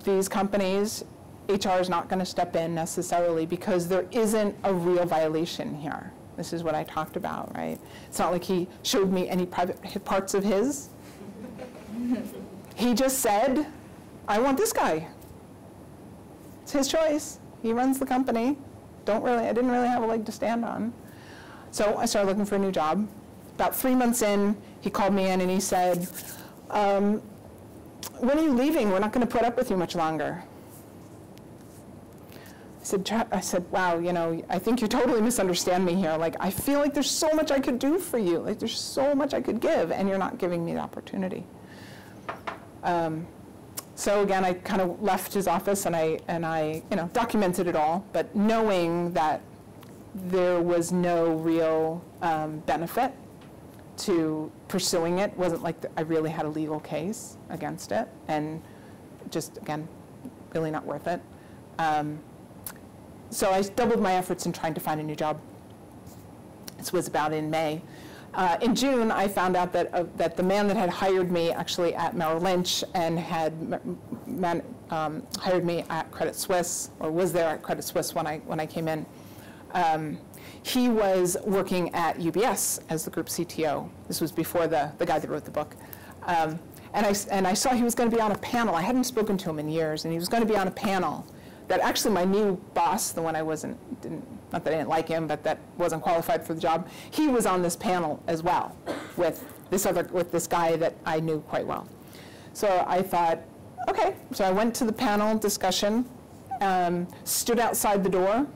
these companies, HR is not going to step in necessarily because there isn't a real violation here. This is what I talked about, right? It's not like he showed me any private parts of his. He just said, I want this guy. It's his choice. He runs the company. I didn't really have a leg to stand on. So I started looking for a new job. About 3 months in, he called me in and he said, when are you leaving? We're not going to put up with you much longer. I said, wow, you know, I think you totally misunderstand me here. Like, I feel like there's so much I could do for you. Like, there's so much I could give, and you're not giving me the opportunity. So again, I kind of left his office, and I documented it all, but knowing that there was no real benefit to pursuing it. Wasn't like I really had a legal case against it, and just, again, really not worth it. So I doubled my efforts in trying to find a new job. This was about in May. In June, I found out that, that the man that had hired me actually at Merrill Lynch and had hired me at Credit Suisse, or was there at Credit Suisse when I came in, he was working at UBS as the group CTO. This was before the guy that wrote the book. And I saw he was going to be on a panel. I hadn't spoken to him in years, and he was going to be on a panel that actually my new boss, the one I not that I didn't like him, but that wasn't qualified for the job, he was on this panel as well with this guy that I knew quite well. So I thought, okay. So I went to the panel discussion, stood outside the door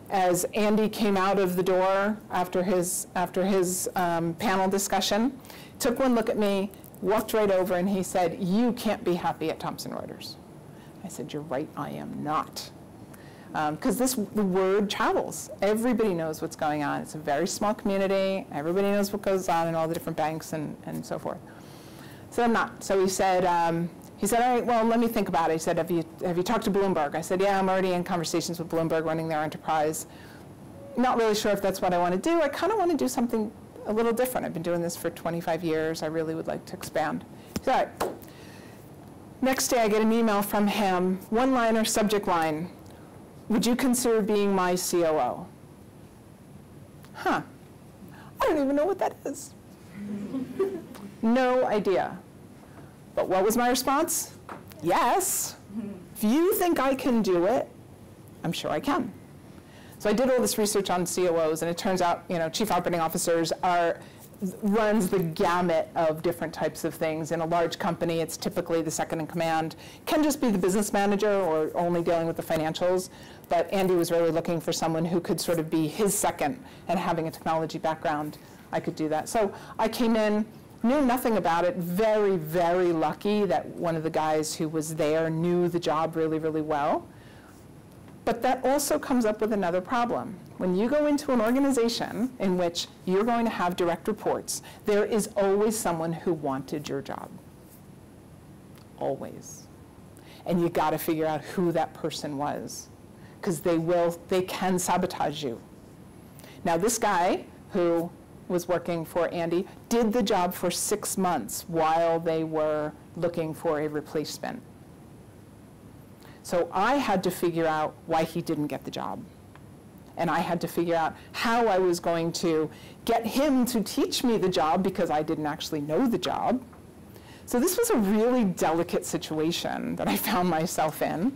as Andy came out of the door after his panel discussion, took one look at me, walked right over, and he said, "You can't be happy at Thomson Reuters." I said, "You're right, I am not." Because the word travels. Everybody knows what's going on. It's a very small community. Everybody knows what goes on in all the different banks and so forth. So I'm not. So he said, all right, well, let me think about it. He said, have you talked to Bloomberg? I said, yeah, I'm already in conversations with Bloomberg running their enterprise. Not really sure if that's what I want to do. I kind of want to do something a little different. I've been doing this for 25 years. I really would like to expand. So, all right. Next day, I get an email from him, one-liner, subject line. Would you consider being my COO? Huh. I don't even know what that is. No idea. But what was my response? Yes. If you think I can do it, I'm sure I can. So I did all this research on COOs, and it turns out, chief operating officers runs the gamut of different types of things. In a large company, it's typically the second in command. Can just be the business manager or only dealing with the financials. But Andy was really looking for someone who could sort of be his second, and having a technology background, I could do that. So I came in, knew nothing about it, very, very lucky that one of the guys who was there knew the job really, really well. But that also comes up with another problem. When you go into an organization in which you're going to have direct reports, there is always someone who wanted your job. Always. And you got to figure out who that person was, because they can sabotage you. Now, this guy who was working for Andy did the job for 6 months while they were looking for a replacement. So I had to figure out why he didn't get the job. And I had to figure out how I was going to get him to teach me the job, because I didn't actually know the job. So this was a really delicate situation that I found myself in.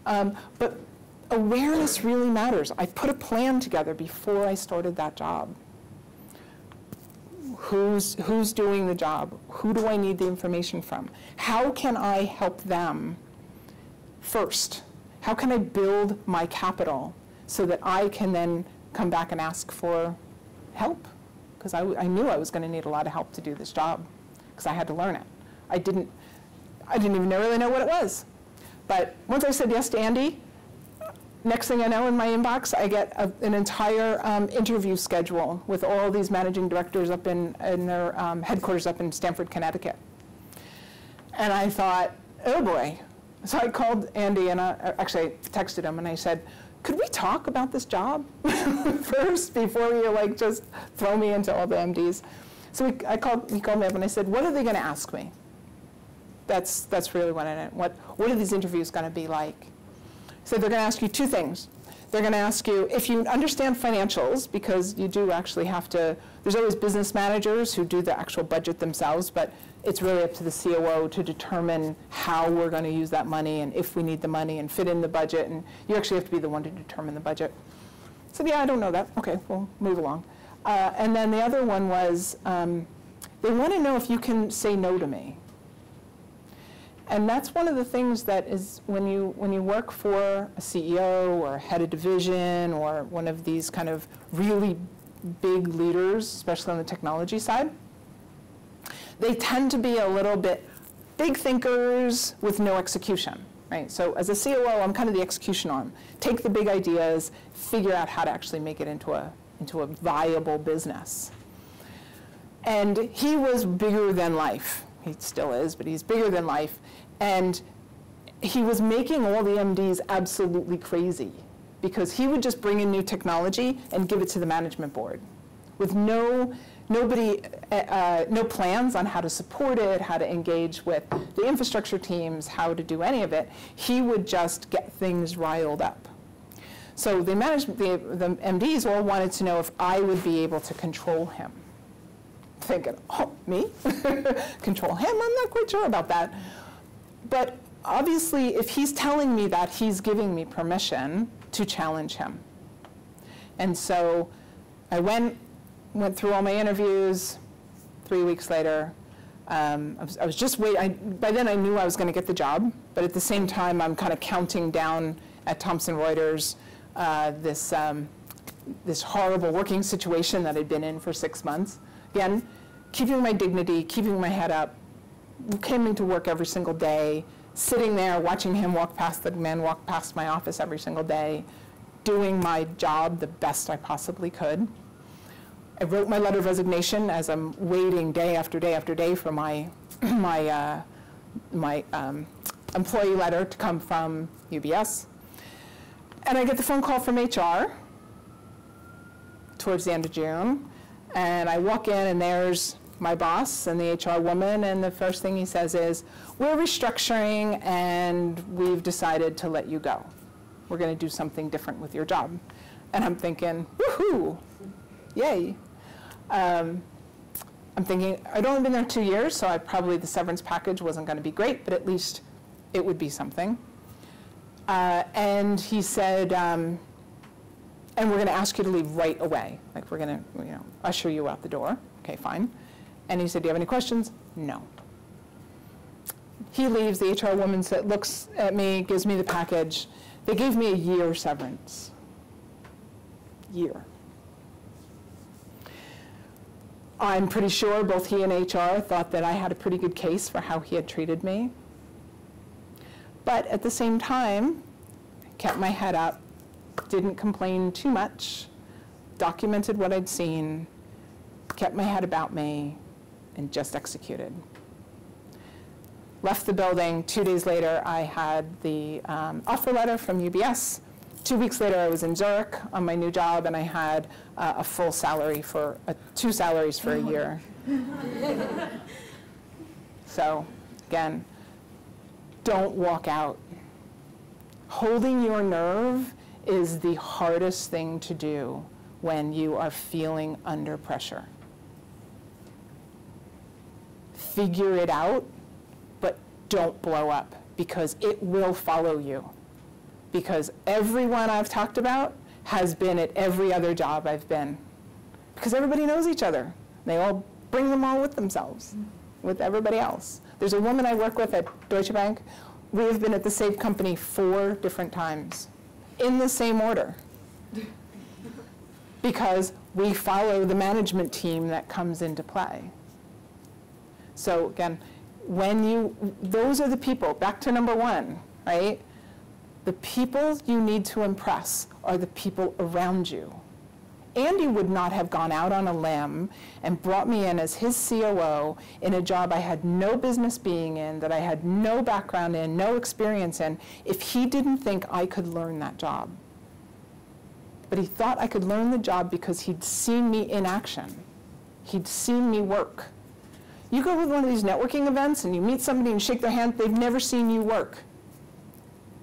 But awareness really matters. I put a plan together before I started that job. Who's doing the job? Who do I need the information from? How can I help them first? How can I build my capital so that I can then come back and ask for help? Because I knew I was going to need a lot of help to do this job, because I had to learn it. I didn't even really know what it was. But once I said yes to Andy, next thing I know, in my inbox, I get an entire interview schedule with all these managing directors up in their headquarters up in Stamford, Connecticut. And I thought, oh boy. So I called Andy, and I actually texted him, and I said, could we talk about this job first before you just throw me into all the MDs? So he called me up, and I said, what are they going to ask me? That's really what I know. What are these interviews going to be like? So they're going to ask you two things. They're going to ask you if you understand financials, because you do actually have to, there's always business managers who do the actual budget themselves, but it's really up to the COO to determine how we're going to use that money and if we need the money and fit in the budget, and you actually have to be the one to determine the budget. I said, yeah, I don't know that. Okay, we'll move along. And then the other one was, they want to know if you can say no to me. And that's one of the things that is, when you work for a CEO or a head of division or one of these kind of really big leaders, especially on the technology side, they tend to be a little bit big thinkers with no execution, right? So as a COO, I'm kind of the execution arm. Take the big ideas, figure out how to actually make it into a viable business. And he was bigger than life. He still is, but he's bigger than life. And he was making all the MDs absolutely crazy, because he would just bring in new technology and give it to the management board, with no plans on how to support it, how to engage with the infrastructure teams, how to do any of it. He would just get things riled up. So the MDs all wanted to know if I would be able to control him. Thinking, oh, me? Control him? I'm not quite sure about that. But obviously, if he's telling me that, he's giving me permission to challenge him. And so I went through all my interviews. 3 weeks later, I was just waiting. By then I knew I was going to get the job, but at the same time I'm kind of counting down at Thomson Reuters this horrible working situation that I'd been in for 6 months. Again, keeping my dignity, keeping my head up, came into work every single day, sitting there watching him walk past my office every single day, doing my job the best I possibly could. I wrote my letter of resignation as I'm waiting day after day after day for my employee letter to come from UBS. And I get the phone call from HR towards the end of June. And I walk in, and there's my boss and the HR woman, and the first thing he says is, we're restructuring, and we've decided to let you go. We're going to do something different with your job. And I'm thinking, woohoo, yay. I'm thinking, I'd only been there 2 years, so probably the severance package wasn't going to be great, but at least it would be something. And he said, and we're going to ask you to leave right away. Like, we're going to, usher you out the door. Okay, fine. And he said, do you have any questions? No. He leaves. The HR woman looks at me, gives me the package. They gave me a year severance. Year. I'm pretty sure both he and HR thought that I had a pretty good case for how he had treated me. But at the same time, kept my head up, didn't complain too much, documented what I'd seen, kept my head about me, and just executed. Left the building. 2 days later, I had the offer letter from UBS. 2 weeks later, I was in Zurich on my new job, and I had a full salary for 2 salaries for a year. So, again, don't walk out. Holding your nerve is the hardest thing to do when you are feeling under pressure. Figure it out, but don't blow up, because it will follow you. Because everyone I've talked about has been at every other job I've been. Because everybody knows each other. They all bring them all with themselves, with everybody else. There's a woman I work with at Deutsche Bank. We have been at the same company 4 different times, in the same order. Because we follow the management team that comes into play. So again, those are the people, back to number 1, right? The people you need to impress are the people around you. Andy would not have gone out on a limb and brought me in as his COO in a job I had no business being in, that I had no background in, no experience in, if he didn't think I could learn that job. But he thought I could learn the job because he'd seen me in action. He'd seen me work. You go to one of these networking events and you meet somebody and shake their hand, they've never seen you work.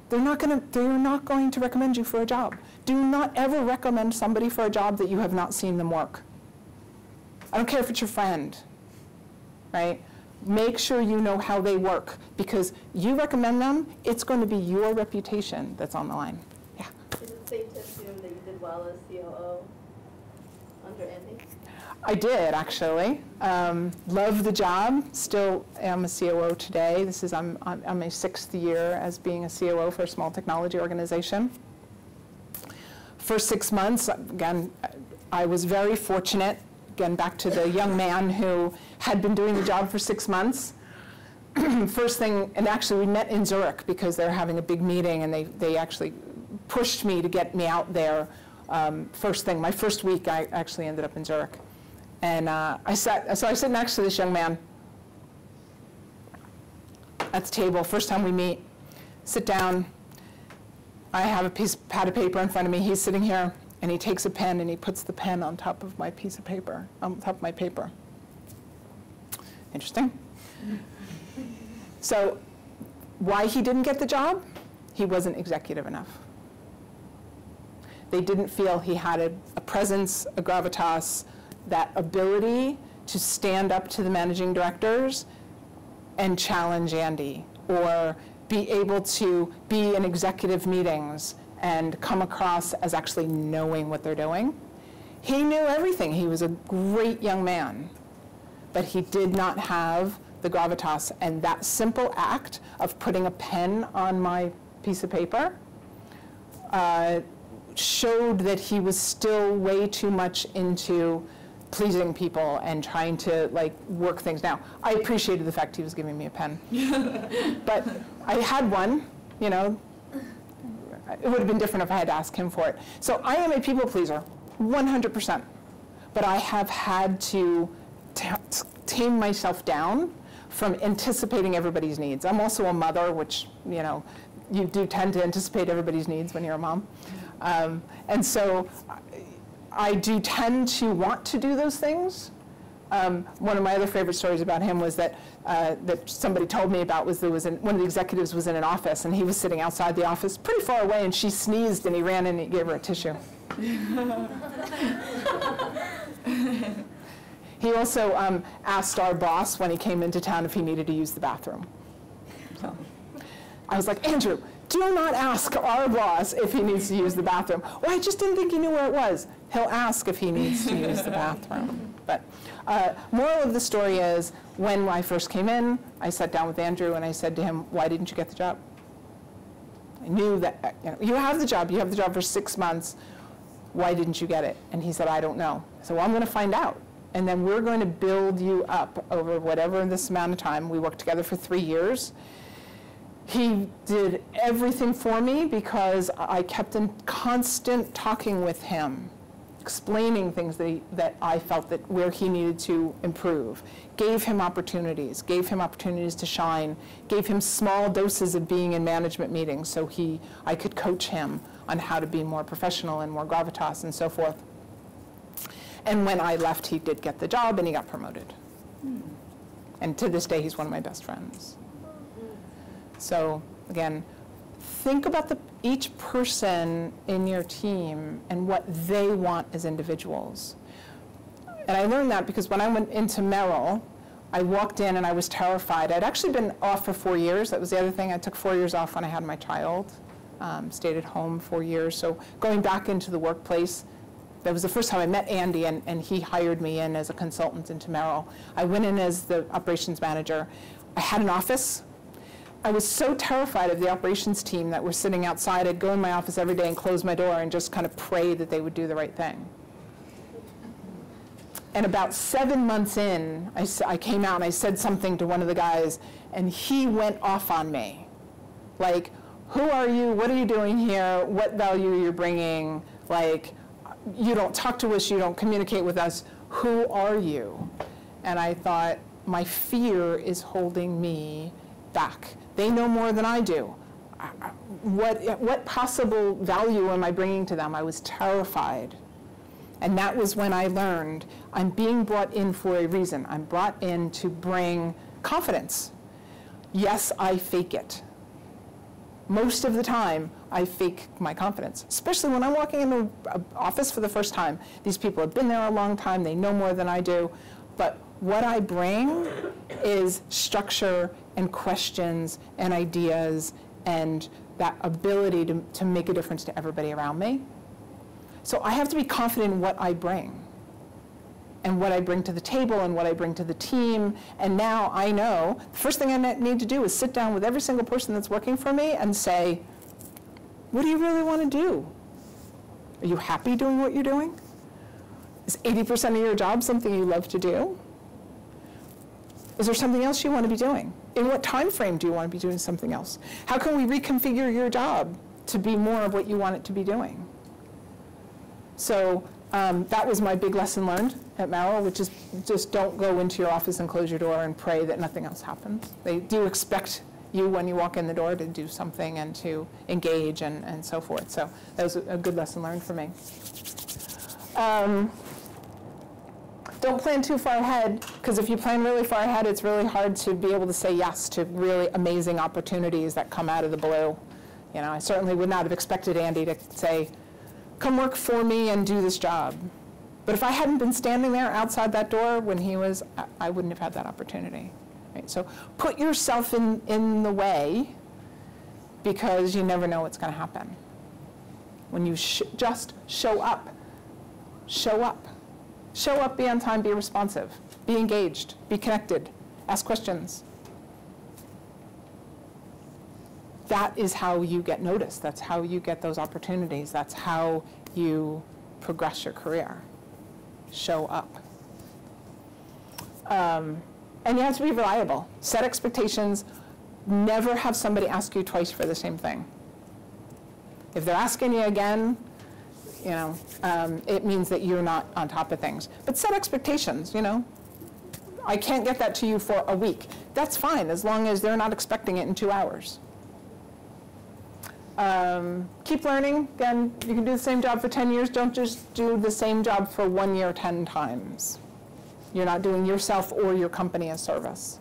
They're not going to recommend you for a job. Do not ever recommend somebody for a job that you have not seen them work. I don't care if it's your friend, right? Make sure you know how they work, because you recommend them, it's going to be your reputation that's on the line. Yeah. Is it safe to assume that you did well as COO under Andy? I did, actually. Love the job. Still am a COO today. I'm my 6th year as being a COO for a small technology organization. First 6 months, again, I was very fortunate. Again, back to the young man who had been doing the job for 6 months. First thing, and actually we met in Zurich because they were having a big meeting, and they actually pushed me to get me out there. First thing, my first week, I actually ended up in Zurich. And I sat next to this young man at the table. First time we meet, sit down. I have a pad of paper in front of me. He's sitting here. And he takes a pen and he puts the pen on top of my piece of paper, on top of my paper. Interesting. So why he didn't get the job? He wasn't executive enough. They didn't feel he had a presence, a gravitas, that ability to stand up to the managing directors and challenge Andy, or be able to be in executive meetings and come across as actually knowing what they're doing. He knew everything. He was a great young man, but he did not have the gravitas, and that simple act of putting a pen on my piece of paper showed that he was still way too much into pleasing people and trying to like work things. Now, I appreciated the fact he was giving me a pen, but I had one, you know. It would have been different if I had to ask him for it. So I am a people pleaser, 100%, but I have had to tame myself down from anticipating everybody's needs. I'm also a mother, which, you know, you do tend to anticipate everybody's needs when you're a mom. And so I do tend to want to do those things. One of my other favorite stories about him was that that somebody told me about was there was one of the executives was in an office and he was sitting outside the office pretty far away and she sneezed and he ran in and he gave her a tissue. He also asked our boss when he came into town if he needed to use the bathroom. So I was like, Andrew, do not ask our boss if he needs to use the bathroom. Well, I just didn't think he knew where it was. He'll ask if he needs to use the bathroom. But moral of the story is, when I first came in, I sat down with Andrew and I said to him, why didn't you get the job? I knew that, you know, you have the job for 6 months, why didn't you get it? And he said, I don't know. So well, I'm going to find out. And then we're going to build you up over whatever this amount of time. We worked together for 3 years. He did everything for me because I kept in constant talking with him, explaining things that I felt that where he needed to improve, gave him opportunities to shine, gave him small doses of being in management meetings so I could coach him on how to be more professional and more gravitas and so forth. And when I left, he did get the job and he got promoted. And to this day, he's one of my best friends. So again, think about each person in your team and what they want as individuals. And I learned that because when I went into Merrill, I walked in and I was terrified. I'd actually been off for 4 years. That was the other thing. I took 4 years off when I had my child, stayed at home 4 years. So going back into the workplace, that was the first time I met Andy, and he hired me in as a consultant into Merrill. I went in as the operations manager. I had an office. I was so terrified of the operations team that were sitting outside. I'd go in my office every day and close my door and just kind of pray that they would do the right thing. And about 7 months in, I came out and I said something to one of the guys, and he went off on me. Like, who are you? What are you doing here? What value are you bringing? Like, you don't talk to us, you don't communicate with us. Who are you? And I thought, my fear is holding me back. They know more than I do. What possible value am I bringing to them? I was terrified. And that was when I learned I'm being brought in for a reason. I'm brought in to bring confidence. Yes, I fake it. Most of the time, I fake my confidence, especially when I'm walking into an office for the first time. These people have been there a long time. They know more than I do. But what I bring is structure and questions and ideas and that ability to make a difference to everybody around me. So I have to be confident in what I bring and what I bring to the table and what I bring to the team. And now I know the first thing I need to do is sit down with every single person that's working for me and say, what do you really want to do? Are you happy doing what you're doing? Is 80% of your job something you love to do? Is there something else you want to be doing? In what time frame do you want to be doing something else? How can we reconfigure your job to be more of what you want it to be doing? So that was my big lesson learned at Merrill, which is just don't go into your office and close your door and pray that nothing else happens. They do expect you when you walk in the door to do something and to engage and so forth. So that was a good lesson learned for me. Don't plan too far ahead, because if you plan really far ahead, it's really hard to be able to say yes to really amazing opportunities that come out of the blue. You know, I certainly would not have expected Andy to say, come work for me and do this job. But if I hadn't been standing there outside that door when he was, I wouldn't have had that opportunity. Right? So put yourself in the way, because you never know what's going to happen. When you just show up. Show up. Show up, be on time, be responsive, be engaged, be connected, ask questions. That is how you get noticed. That's how you get those opportunities. That's how you progress your career. Show up. And you have to be reliable. Set expectations. Never have somebody ask you twice for the same thing. If they're asking you again, you know, it means that you're not on top of things. But set expectations, you know. I can't get that to you for a week. That's fine, as long as they're not expecting it in 2 hours. Keep learning. Again, you can do the same job for 10 years. Don't just do the same job for 1 year 10 times. You're not doing yourself or your company a service.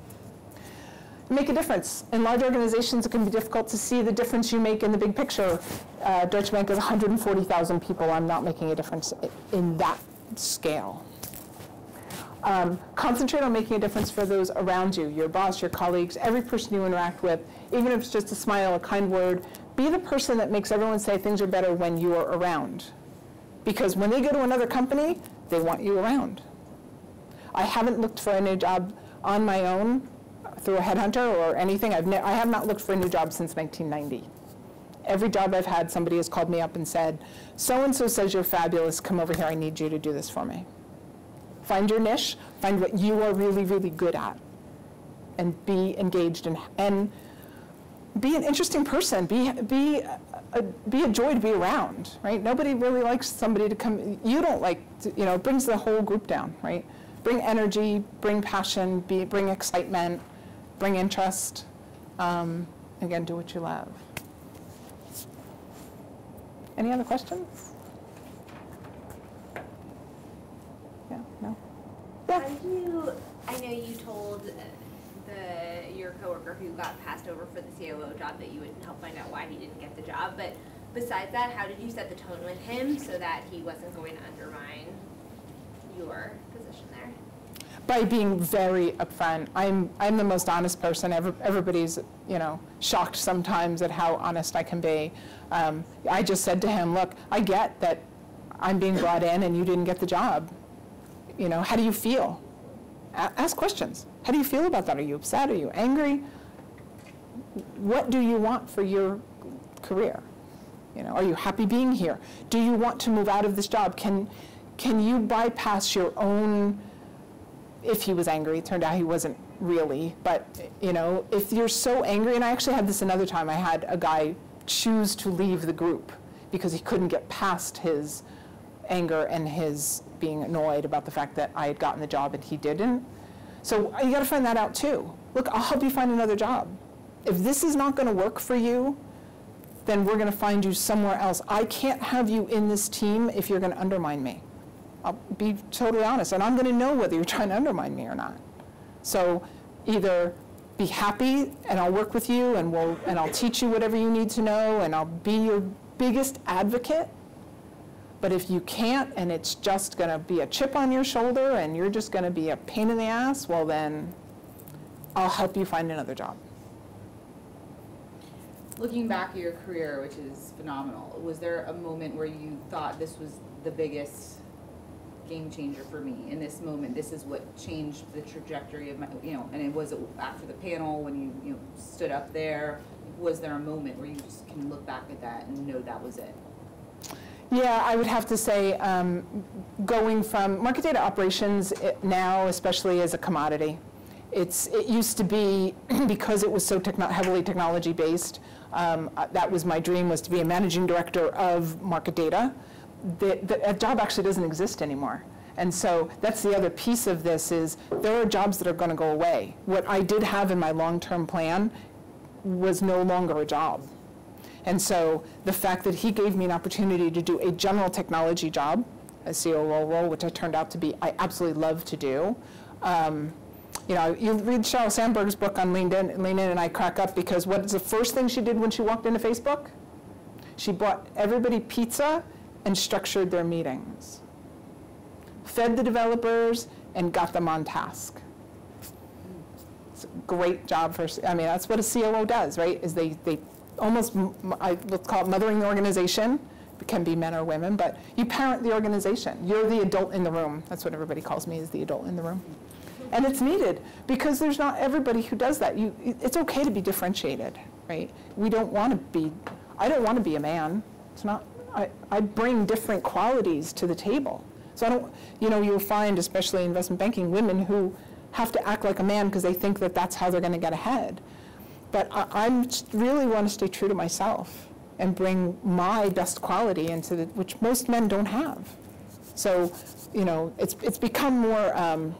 Make a difference. In large organizations, it can be difficult to see the difference you make in the big picture. Deutsche Bank is 140,000 people. I'm not making a difference in that scale. Concentrate on making a difference for those around you, your boss, your colleagues, every person you interact with, even if it's just a smile, a kind word. Be the person that makes everyone say things are better when you are around. Because when they go to another company, they want you around. I haven't looked for a new job on my own through a headhunter or anything. I have not looked for a new job since 1990. Every job I've had, somebody has called me up and said, so-and-so says you're fabulous, come over here, I need you to do this for me. Find your niche, find what you are really, really good at, and be engaged and be an interesting person, be a joy to be around, right? Nobody really likes somebody to come, you don't like, you know, it brings the whole group down, right? Bring energy, bring passion, bring excitement, bring interest. Again, do what you love. Any other questions? Yeah, no? Yeah. How did you, I know you told your coworker who got passed over for the COO job that you would help find out why he didn't get the job, but besides that, how did you set the tone with him so that he wasn't going to undermine your position there? By being very upfront. I'm the most honest person. Everybody's, you know, shocked sometimes at how honest I can be. I just said to him, look, I get that I'm being brought in and you didn't get the job. You know, how do you feel? Ask questions. How do you feel about that? Are you upset? Are you angry? What do you want for your career? You know, are you happy being here? Do you want to move out of this job? Can you bypass your own? If he was angry, it turned out he wasn't really, but you know, if you're so angry, and I actually had this another time, I had a guy choose to leave the group because he couldn't get past his anger and his being annoyed about the fact that I had gotten the job and he didn't. So you gotta find that out too. Look, I'll help you find another job. If this is not gonna work for you, then we're gonna find you somewhere else. I can't have you in this team if you're gonna undermine me. I'll be totally honest, and I'm going to know whether you're trying to undermine me or not. So either be happy, and I'll work with you, and I'll teach you whatever you need to know, and I'll be your biggest advocate. But if you can't, and it's just going to be a chip on your shoulder, and you're just going to be a pain in the ass, well then, I'll help you find another job. Looking back at your career, which is phenomenal, was there a moment where you thought this was the biggest game changer for me in this moment? This is what changed the trajectory of my, you know, and it was after the panel when you stood up there. Was there a moment where you just can look back at that and know that was it? Yeah, I would have to say going from market data operations now, especially as a commodity, it used to be, because it was so heavily technology based, that was my dream, was to be a managing director of market data. That job actually doesn't exist anymore. And so that's the other piece of this is there are jobs that are going to go away. What I did have in my long-term plan was no longer a job. And so the fact that he gave me an opportunity to do a general technology job, a COO role, which I turned out to be, I absolutely love to do. You know, you read Sheryl Sandberg's book on Lean In, and I crack up because what's the first thing she did when she walked into Facebook? She bought everybody pizza and structured their meetings, fed the developers, and got them on task. It's a great job for, I mean, that's what a COO does, right? Is they almost, let's call it mothering the organization. It can be men or women, but you parent the organization. You're the adult in the room. That's what everybody calls me, is the adult in the room. And it's needed, because there's not everybody who does that. It's okay to be differentiated, right? We don't want to be, I don't want to be a man. It's not, I bring different qualities to the table. So I don't, you know, you'll find, especially in investment banking, women who have to act like a man because they think that that's how they're going to get ahead. But I really want to stay true to myself and bring my best quality into the, which most men don't have. So, you know, it's become more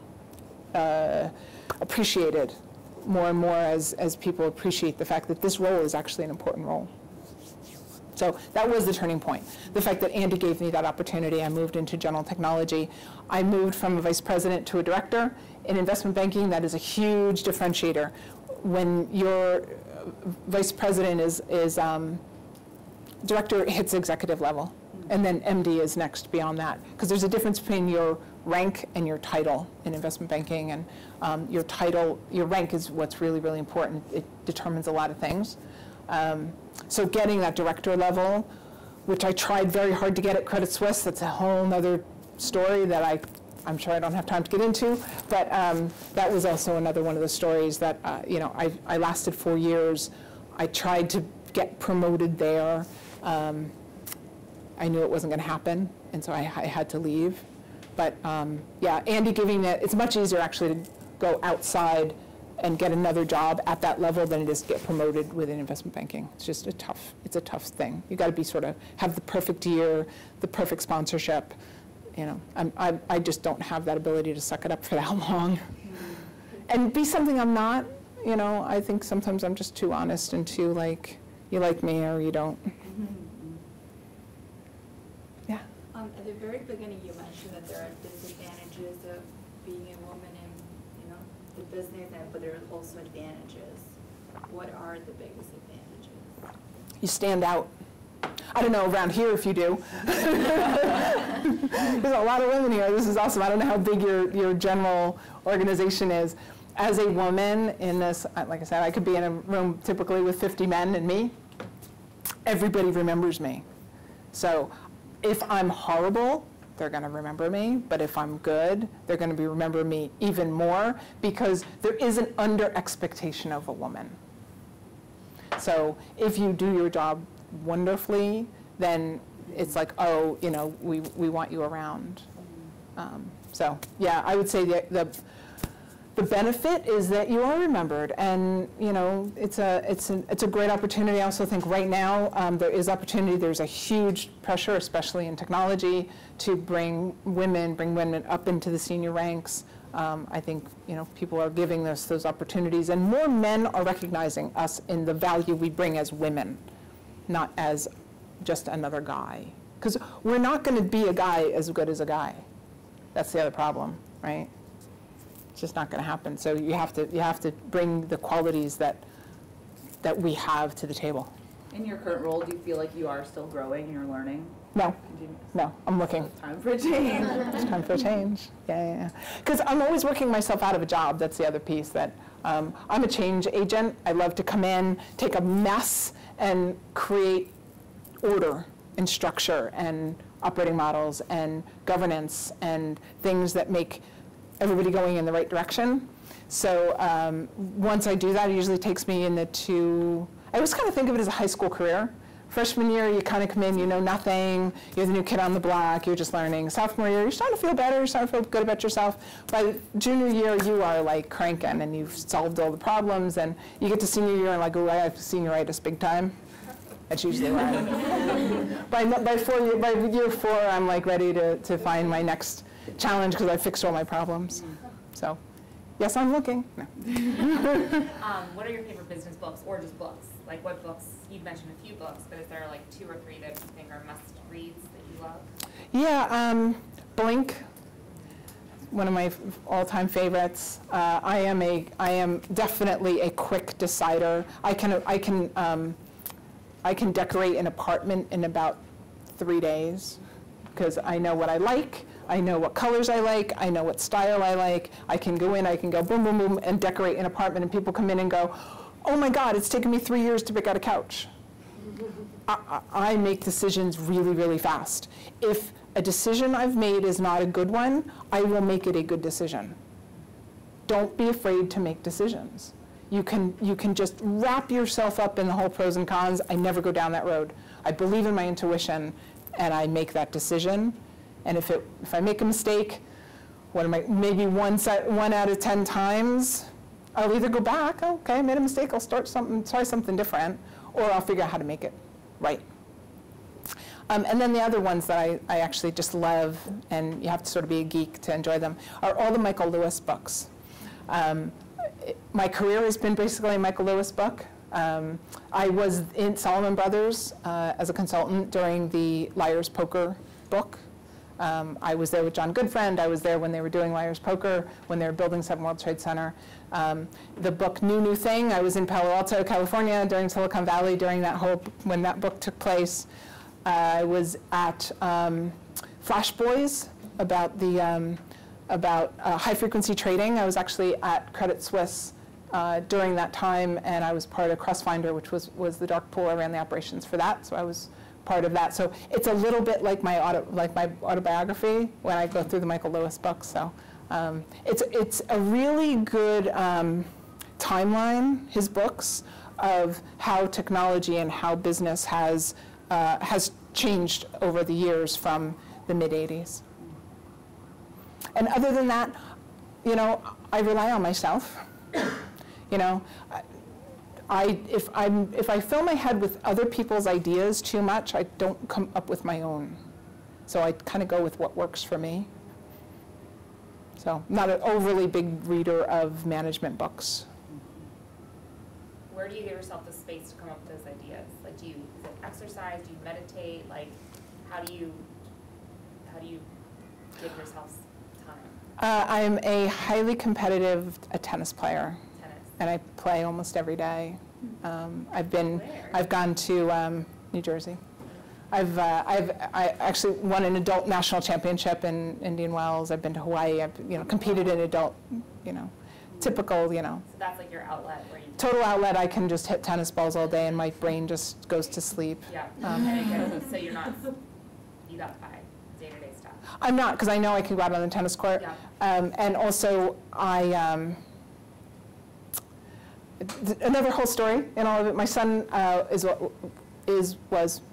appreciated more and more as people appreciate the fact that this role is actually an important role. So that was the turning point. The fact that Andy gave me that opportunity, I moved into general technology. I moved from a vice president to a director. In investment banking, that is a huge differentiator. When your vice president is director hits executive level, and then MD is next beyond that. Because there's a difference between your rank and your title in investment banking, and your title, your rank is what's really, really important. It determines a lot of things. So getting that director level, which I tried very hard to get at Credit Suisse, that's a whole nother story that I'm sure I don't have time to get into, but that was also another one of the stories that, you know, I lasted 4 years. I tried to get promoted there. I knew it wasn't going to happen, and so I had to leave. But yeah, Andy giving that, it's much easier actually to go outside and get another job at that level than it is to get promoted within investment banking. It's just it's a tough thing. You got to be sort of, have the perfect year, the perfect sponsorship. You know, I just don't have that ability to suck it up for that long. And be something I'm not, you know. I think sometimes I'm just too honest and too like, you like me or you don't. Yeah. At the very beginning, you mentioned that there are disadvantages of being a woman in, you know, the business, but there are also advantages. What are the biggest advantages? You stand out. I don't know around here if you do. There's a lot of women here. This is awesome. I don't know how big your general organization is. As a woman in this, like I said, I could be in a room typically with 50 men and me. Everybody remembers me. So if I'm horrible, they're going to remember me. But if I'm good, they're going to remember me even more, because there is an under expectation of a woman. So if you do your job wonderfully, then it's like, oh, you know, we want you around. So yeah, I would say the benefit is that you are remembered, and you know, it's a great opportunity. I also think right now there is opportunity. There's a huge pressure, especially in technology, to bring women up into the senior ranks. I think, you know, people are giving us those opportunities, and more men are recognizing us in the value we bring as women, not as just another guy. Because we're not going to be a guy as good as a guy. That's the other problem, right? It's just not going to happen. So you have to bring the qualities that we have to the table. In your current role, do you feel like you are still growing, you're learning? No, no, I'm looking. It's time for a change. It's time for a change. Yeah. Because I'm always working myself out of a job. That's the other piece. That I'm a change agent. I love to come in, take a mess, and create order and structure and operating models and governance and things that make everybody going in the right direction. So once I do that, it usually takes me I always kind of think of it as a high school career. Freshman year, you kind of come in, you know nothing, you're the new kid on the block, you're just learning. Sophomore year, you're starting to feel better, you're starting to feel good about yourself. By junior year, you are like cranking, and you've solved all the problems, and you get to senior year and like, oh, I have senioritis big time. That's usually where I am. By year 4, I'm like ready to find my next challenge because I fixed all my problems. So Yes, I'm looking. No. What are your favorite business books, or just books? Like what books, you've mentioned a few books, but is there like 2 or 3 that you think are must-reads that you love? Yeah, Blink, one of my all-time favorites. I am definitely a quick decider. I can decorate an apartment in about 3 days because I know what I like. I know what colors I like. I know what style I like. I can go in, I can go boom, boom, boom, and decorate an apartment, and people come in and go, oh my God, it's taken me 3 years to pick out a couch. I make decisions really, really fast. If a decision I've made is not a good one, I will make it a good decision. Don't be afraid to make decisions. You can just wrap yourself up in the whole pros and cons. I never go down that road. I believe in my intuition, and I make that decision. And if I make a mistake, maybe one out of 10 times, I'll either go back, okay, I made a mistake, I'll try something different, or I'll figure out how to make it right. And then the other ones that I actually just love, and you have to sort of be a geek to enjoy them, are all the Michael Lewis books. My career has been basically a Michael Lewis book. I was in Salomon Brothers as a consultant during the Liar's Poker book. I was there with John Goodfriend. I was there when they were doing Liar's Poker, when they were building 7 World Trade Center. The book New Thing, I was in Palo Alto, California during Silicon Valley when that book took place. I was at Flash Boys about high frequency trading. I was actually at Credit Suisse during that time, and I was part of Crossfinder, which was the dark pool. I ran the operations for that, so I was part of that. So it's a little bit like my autobiography when I go through the Michael Lewis books. So it's a really good timeline, his books, of how technology and how business has changed over the years from the mid-'80s. And other than that, I rely on myself. If I fill my head with other people's ideas too much, I don't come up with my own. So I kind of go with what works for me. So I'm not an overly big reader of management books. Where do you give yourself the space to come up with those ideas? Like, is it exercise? Do you meditate? Like, how do you give yourself time? I'm a highly competitive tennis player. And I play almost every day. I've gone to New Jersey. I actually won an adult national championship in Indian Wells. I've been to Hawaii. I've competed in adult, typical, So that's like your outlet where you total outlet. I can just hit tennis balls all day and my brain just goes to sleep. Yeah. So you're not, you got by day-to-day stuff. I'm not, because I know I can go out on the tennis court. Yeah. And also another whole story in all of it. My son was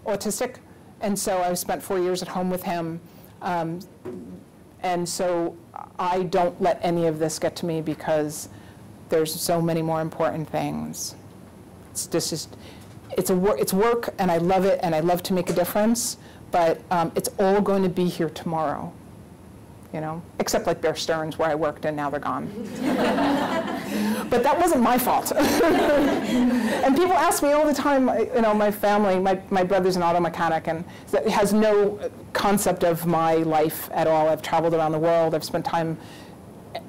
autistic, and so I spent 4 years at home with him. And so I don't let any of this get to me because there's so many more important things. It's work, and I love it, and I love to make a difference, but it's all going to be here tomorrow. Except like Bear Stearns, where I worked, and now they're gone. But that wasn't my fault. And people ask me all the time, my family, my brother's an auto mechanic, and has no concept of my life at all. I've traveled around the world. I've spent time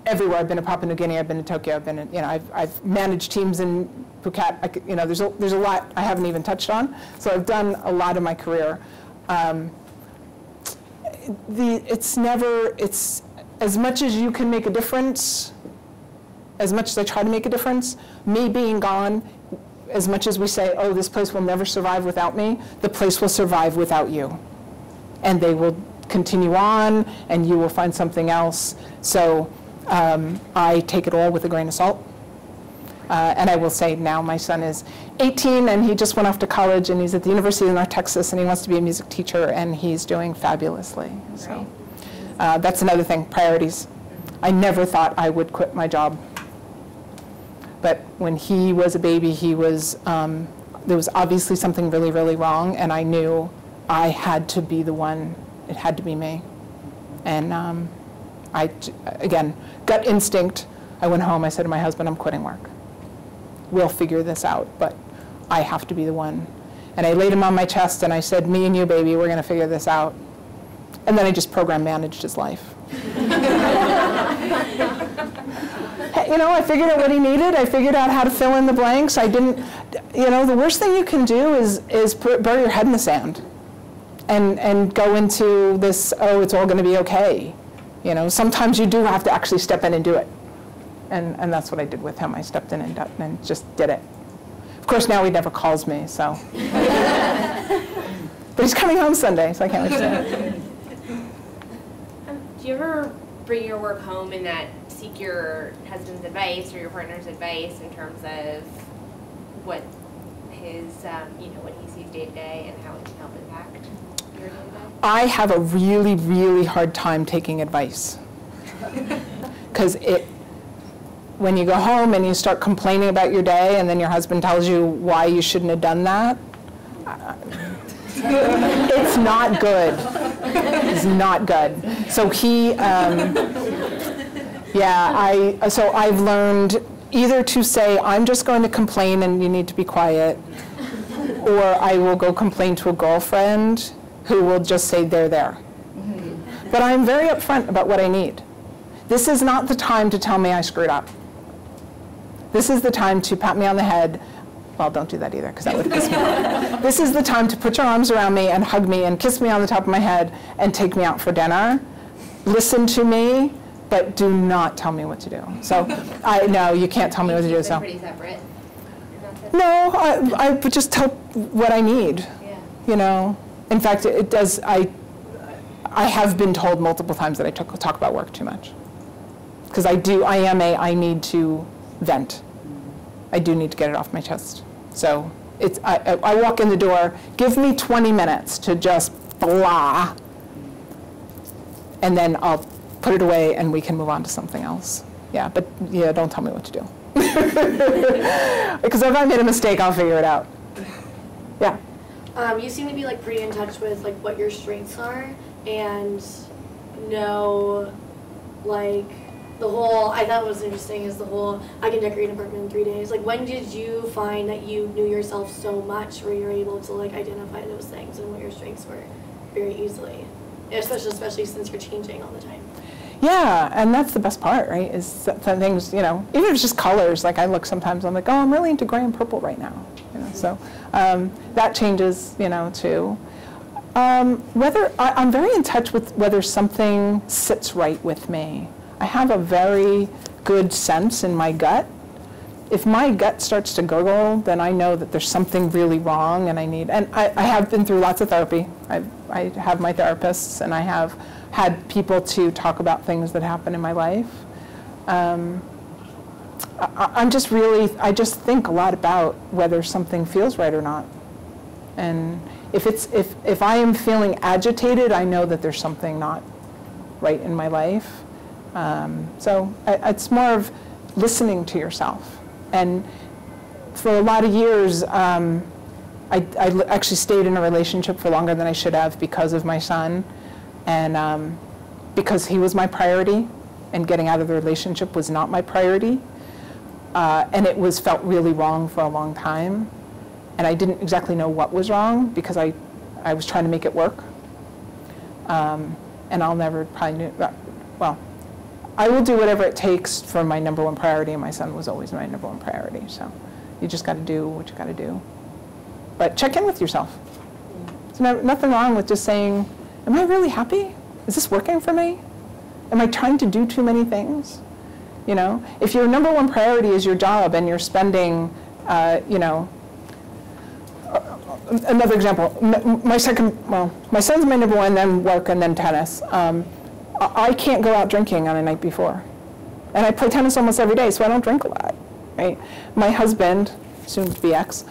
everywhere. I've been to Papua New Guinea. I've been to Tokyo. I've been, I've managed teams in Phuket. There's a lot I haven't even touched on. So I've done a lot of my career. It's as much as you can make a difference, as much as I try to make a difference, me being gone, as much as we say, oh, this place will never survive without me, the place will survive without you. And they will continue on, and you will find something else. So I take it all with a grain of salt. And I will say now my son is 18, and he just went off to college, and he's at the University of North Texas, and he wants to be a music teacher, and he's doing fabulously. So that's another thing, priorities. I never thought I would quit my job. But when he was a baby, there was obviously something really, really wrong, and I knew I had to be the one. It had to be me. And again, gut instinct, I went home, I said to my husband, I'm quitting work. We'll figure this out, but I have to be the one. And I laid him on my chest and I said, me and you, baby, we're gonna figure this out. And then I just program managed his life. You know, I figured out what he needed. I figured out how to fill in the blanks. I didn't, you know, the worst thing you can do is bury your head in the sand and go into this, oh, it's all going to be okay. You know, sometimes you do have to actually step in and do it. And that's what I did with him. I stepped in and just did it. Of course, now he never calls me, so. But he's coming home Sunday, so I can't wait to see him. Do you ever bring your work home and seek your husband's advice or your partner's advice in terms of what his, you know, what he sees day to day and how it can help impact your day to day? I have a really, really hard time taking advice. Because when you go home and you start complaining about your day and then your husband tells you why you shouldn't have done that, it's not good. It's not good. So so I've learned either to say, I'm just going to complain and you need to be quiet, or I will go complain to a girlfriend who will just say, they're there. But I'm very upfront about what I need. This is not the time to tell me I screwed up. This is the time to pat me on the head. Well, don't do that either, because that would piss me off. This is the time to put your arms around me and hug me and kiss me on the top of my head and take me out for dinner. Listen to me, but do not tell me what to do. So, no, you can't tell me what to do. So. Pretty separate. No, I would just tell what I need. Yeah. You know, in fact, it does. I have been told multiple times that I talk about work too much, because I need to vent. I do need to get it off my chest. So I walk in the door, give me 20 minutes to just blah, and then I'll put it away and we can move on to something else. Yeah, but yeah, don't tell me what to do. Because if I made a mistake, I'll figure it out. Yeah. You seem to be like pretty in touch with like what your strengths are and know like the whole, I thought what was interesting is the whole, I can decorate an apartment in 3 days. Like, when did you find that you knew yourself so much where you're able to, like, identify those things and what your strengths were very easily? Especially since you're changing all the time. Yeah, and that's the best part, right, is some things, you know, even if it's just colors, like I look sometimes, I'm like, oh, I'm really into gray and purple right now. You know, so that changes, you know, too. I'm very in touch with whether something sits right with me. I have a very good sense in my gut. If my gut starts to gurgle, then I know that there's something really wrong and I have been through lots of therapy. I have my therapists and I have had people to talk about things that happen in my life. I just think a lot about whether something feels right or not. And if I am feeling agitated, I know that there's something not right in my life. So it's more of listening to yourself. And for a lot of years, I actually stayed in a relationship for longer than I should have because of my son. And because he was my priority, and getting out of the relationship was not my priority. And it felt really wrong for a long time. And I didn't exactly know what was wrong because I was trying to make it work. And I'll never probably I will do whatever it takes for my #1 priority, and my son was always my #1 priority. So you just got to do what you got to do. But check in with yourself. There's nothing wrong with just saying, am I really happy? Is this working for me? Am I trying to do too many things? You know, if your #1 priority is your job and you're spending, you know, another example, my son's my #1, then work, and then tennis. I can't go out drinking on a night before. And I play tennis almost every day, so I don't drink a lot, right? My husband, soon to be ex,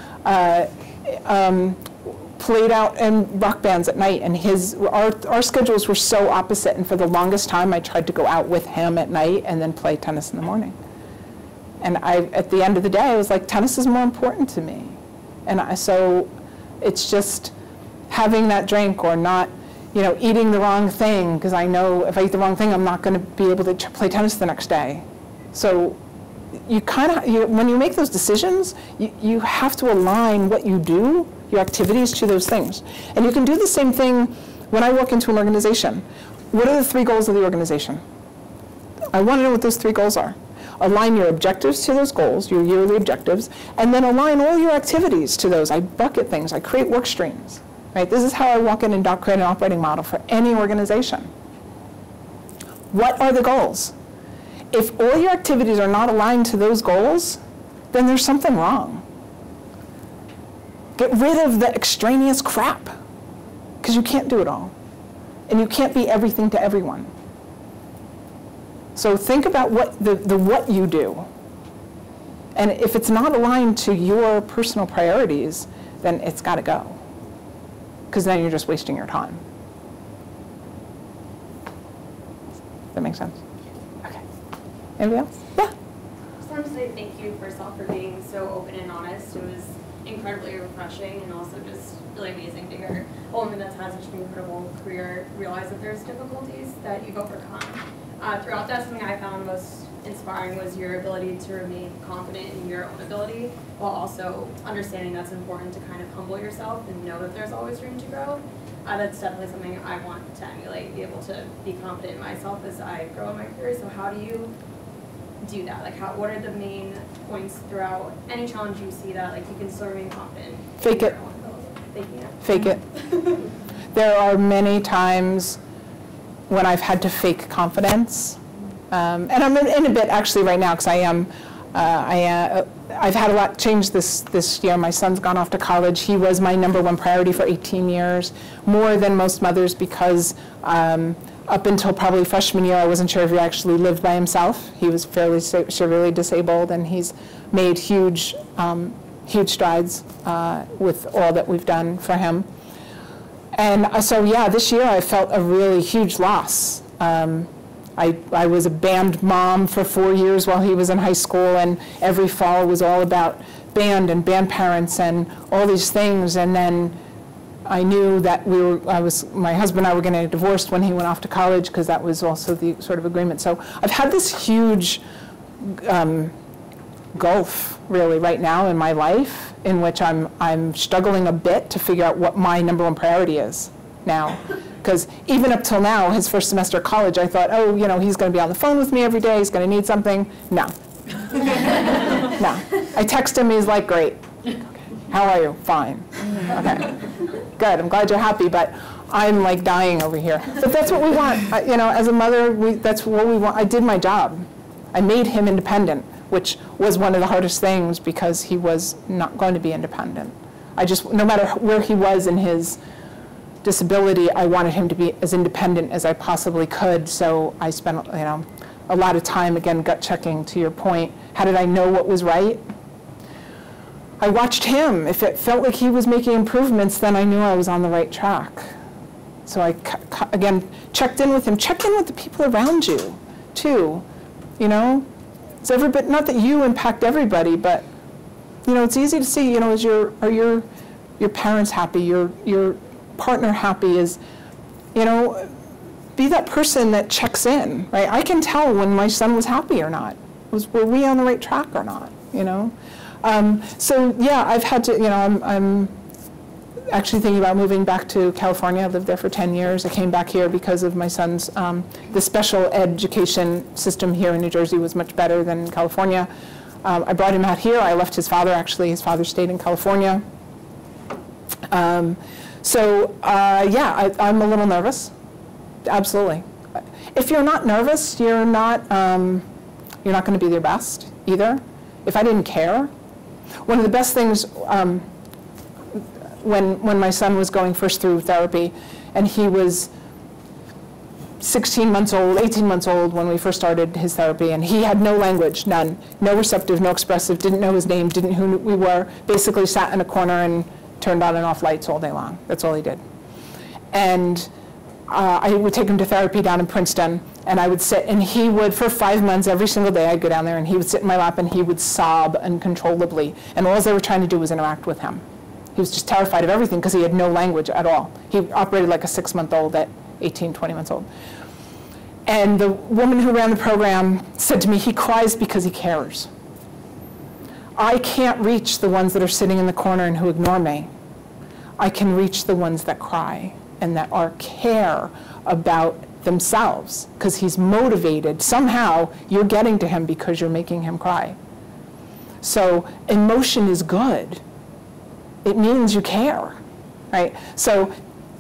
played out in rock bands at night, and our schedules were so opposite, and for the longest time I tried to go out with him at night and then play tennis in the morning. And at the end of the day, I was like, tennis is more important to me. And so it's just having that drink or not, you know, eating the wrong thing, because I know if I eat the wrong thing, I'm not going to be able to play tennis the next day. So you kind of, when you make those decisions, you have to align what you do, your activities, to those things. And you can do the same thing when I walk into an organization. What are the 3 goals of the organization? I want to know what those 3 goals are. Align your objectives to those goals, your yearly objectives, and then align all your activities to those. I bucket things, I create work streams. Right? This is how I walk in and create an operating model for any organization. What are the goals? If all your activities are not aligned to those goals, then there's something wrong. Get rid of the extraneous crap, because you can't do it all. And you can't be everything to everyone. So think about what what you do. And if it's not aligned to your personal priorities, then it's got to go. Because then you're just wasting your time. Does that make sense? Okay. Anybody else? Yeah. Just wanted to say thank you, first off, for being so open and honest. It was incredibly refreshing and also just really amazing to hear a woman that's had such an incredible career realize that there's difficulties that you've overcome. Throughout that, something I found most inspiring was your ability to remain confident in your own ability while also understanding that's important to kind of humble yourself and know that there's always room to grow. That's definitely something I want to emulate, be able to be confident in myself as I grow in my career. So how do you do that? Like, what are the main points throughout any challenge you see that like you can still remain confident? Fake it. Fake it. There are many times when I've had to fake confidence. And I'm in a bit actually right now because I've had a lot change this year. My son's gone off to college. He was my #1 priority for 18 years, more than most mothers, because up until probably freshman year, I wasn't sure if he actually lived by himself. He was fairly severely disabled, and he's made huge strides with all that we've done for him. And so yeah, this year I felt a really huge loss. I was a band mom for 4 years while he was in high school, and every fall was all about band and band parents and all these things. And then I knew that my husband and I were going to get divorced when he went off to college, because that was also the sort of agreement. So I've had this huge gulf really right now in my life, in which I'm struggling a bit to figure out what my #1 priority is now. Because even up till now, his first semester of college, I thought, oh, he's going to be on the phone with me every day, he's going to need something. No. No. I text him, he's like, great. How are you? Fine. Okay. Good, I'm glad you're happy, but I'm like dying over here. But that's what we want. As a mother, that's what we want. I did my job. I made him independent, which was one of the hardest things because he was not going to be independent. No matter where he was in his disability, I wanted him to be as independent as I possibly could. So I spent, a lot of time, again, gut checking to your point. How did I know what was right? I watched him. If it felt like he was making improvements, then I knew I was on the right track. So I, again, checked in with him. Check in with the people around you, too. It's not that you impact everybody, but it's easy to see. Are your parents happy? Your partner happy? Be that person that checks in, right? I can tell when my son was happy or not. Were we on the right track or not? So yeah, I've had to. I'm actually thinking about moving back to California. I lived there for 10 years. I came back here because of my son's, the special education system here in New Jersey was much better than in California. I brought him out here. I left his father, actually. His father stayed in California. Yeah, I'm a little nervous. Absolutely. If you're not nervous, you're not going to be your best either. If I didn't care, one of the best things, when my son was going first through therapy, and he was 16 months old, 18 months old when we first started his therapy, and he had no language, none, no receptive, no expressive, didn't know his name, didn't know who we were, basically sat in a corner and turned on and off lights all day long. That's all he did. And I would take him to therapy down in Princeton, and I would sit, and he would, for 5 months, every single day, I'd go down there, and he would sit in my lap, and he would sob uncontrollably, and all they were trying to do was interact with him. He was just terrified of everything because he had no language at all. He operated like a 6-month-old at 18, 20 months old. And the woman who ran the program said to me, he cries because he cares. I can't reach the ones that are sitting in the corner and who ignore me. I can reach the ones that cry and that are care about themselves because he's motivated. Somehow you're getting to him because you're making him cry. So emotion is good. It means you care, right? So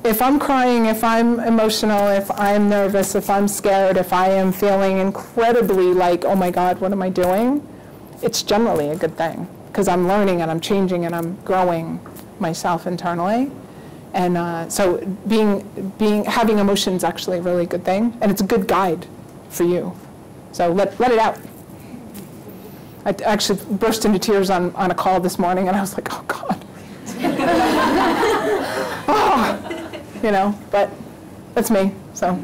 if I'm crying, if I'm emotional, if I'm nervous, if I'm scared, if I am feeling incredibly like, oh my God, what am I doing? It's generally a good thing because I'm learning and I'm changing and I'm growing myself internally. And so having emotion is actually a really good thing, and it's a good guide for you. So let it out. I actually burst into tears on a call this morning, and I was like, oh God. Oh, you know, but that's me, so.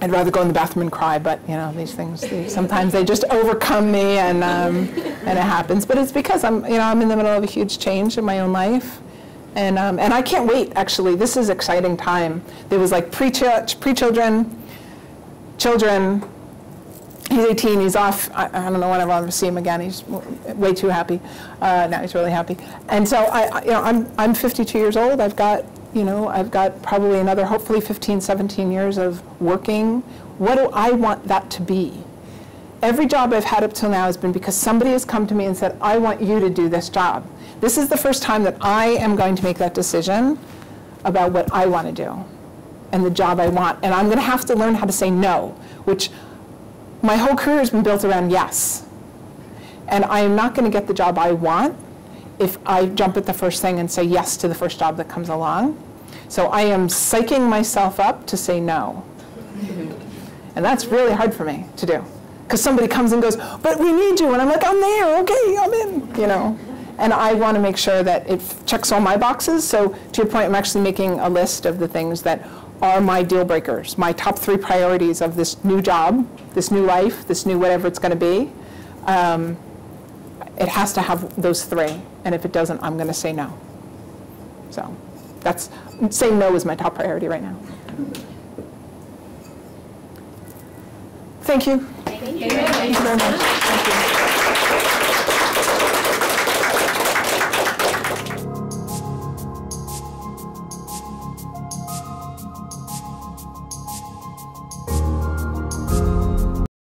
I'd rather go in the bathroom and cry, but you know, these things, sometimes they just overcome me, and it happens. But it's because I'm in the middle of a huge change in my own life, and I can't wait. Actually, this is exciting time. There was like pre-children, children. He's 18. He's off. I don't know when I'll ever see him again. He's way too happy. Now he's really happy. And so I'm 52 years old. I've got probably another, hopefully 15, 17 years of working. What do I want that to be? Every job I've had up till now has been because somebody has come to me and said, I want you to do this job. This is the first time that I am going to make that decision about what I want to do and the job I want. And I'm going to have to learn how to say no, which my whole career has been built around yes. And I am not going to get the job I want if I jump at the first thing and say yes to the first job that comes along. So I am psyching myself up to say no. And that's really hard for me to do. Because somebody comes and goes, but we need you. And I'm like, I'm there, okay, I'm in, you know. And I want to make sure that it checks all my boxes. So to your point, I'm actually making a list of the things that are my deal breakers, my top 3 priorities of this new job, this new life, this new whatever it's going to be. It has to have those 3. And if it doesn't, I'm going to say no. So saying no is my top priority right now. Thank you. Thank you. Thank you very much. Thank you.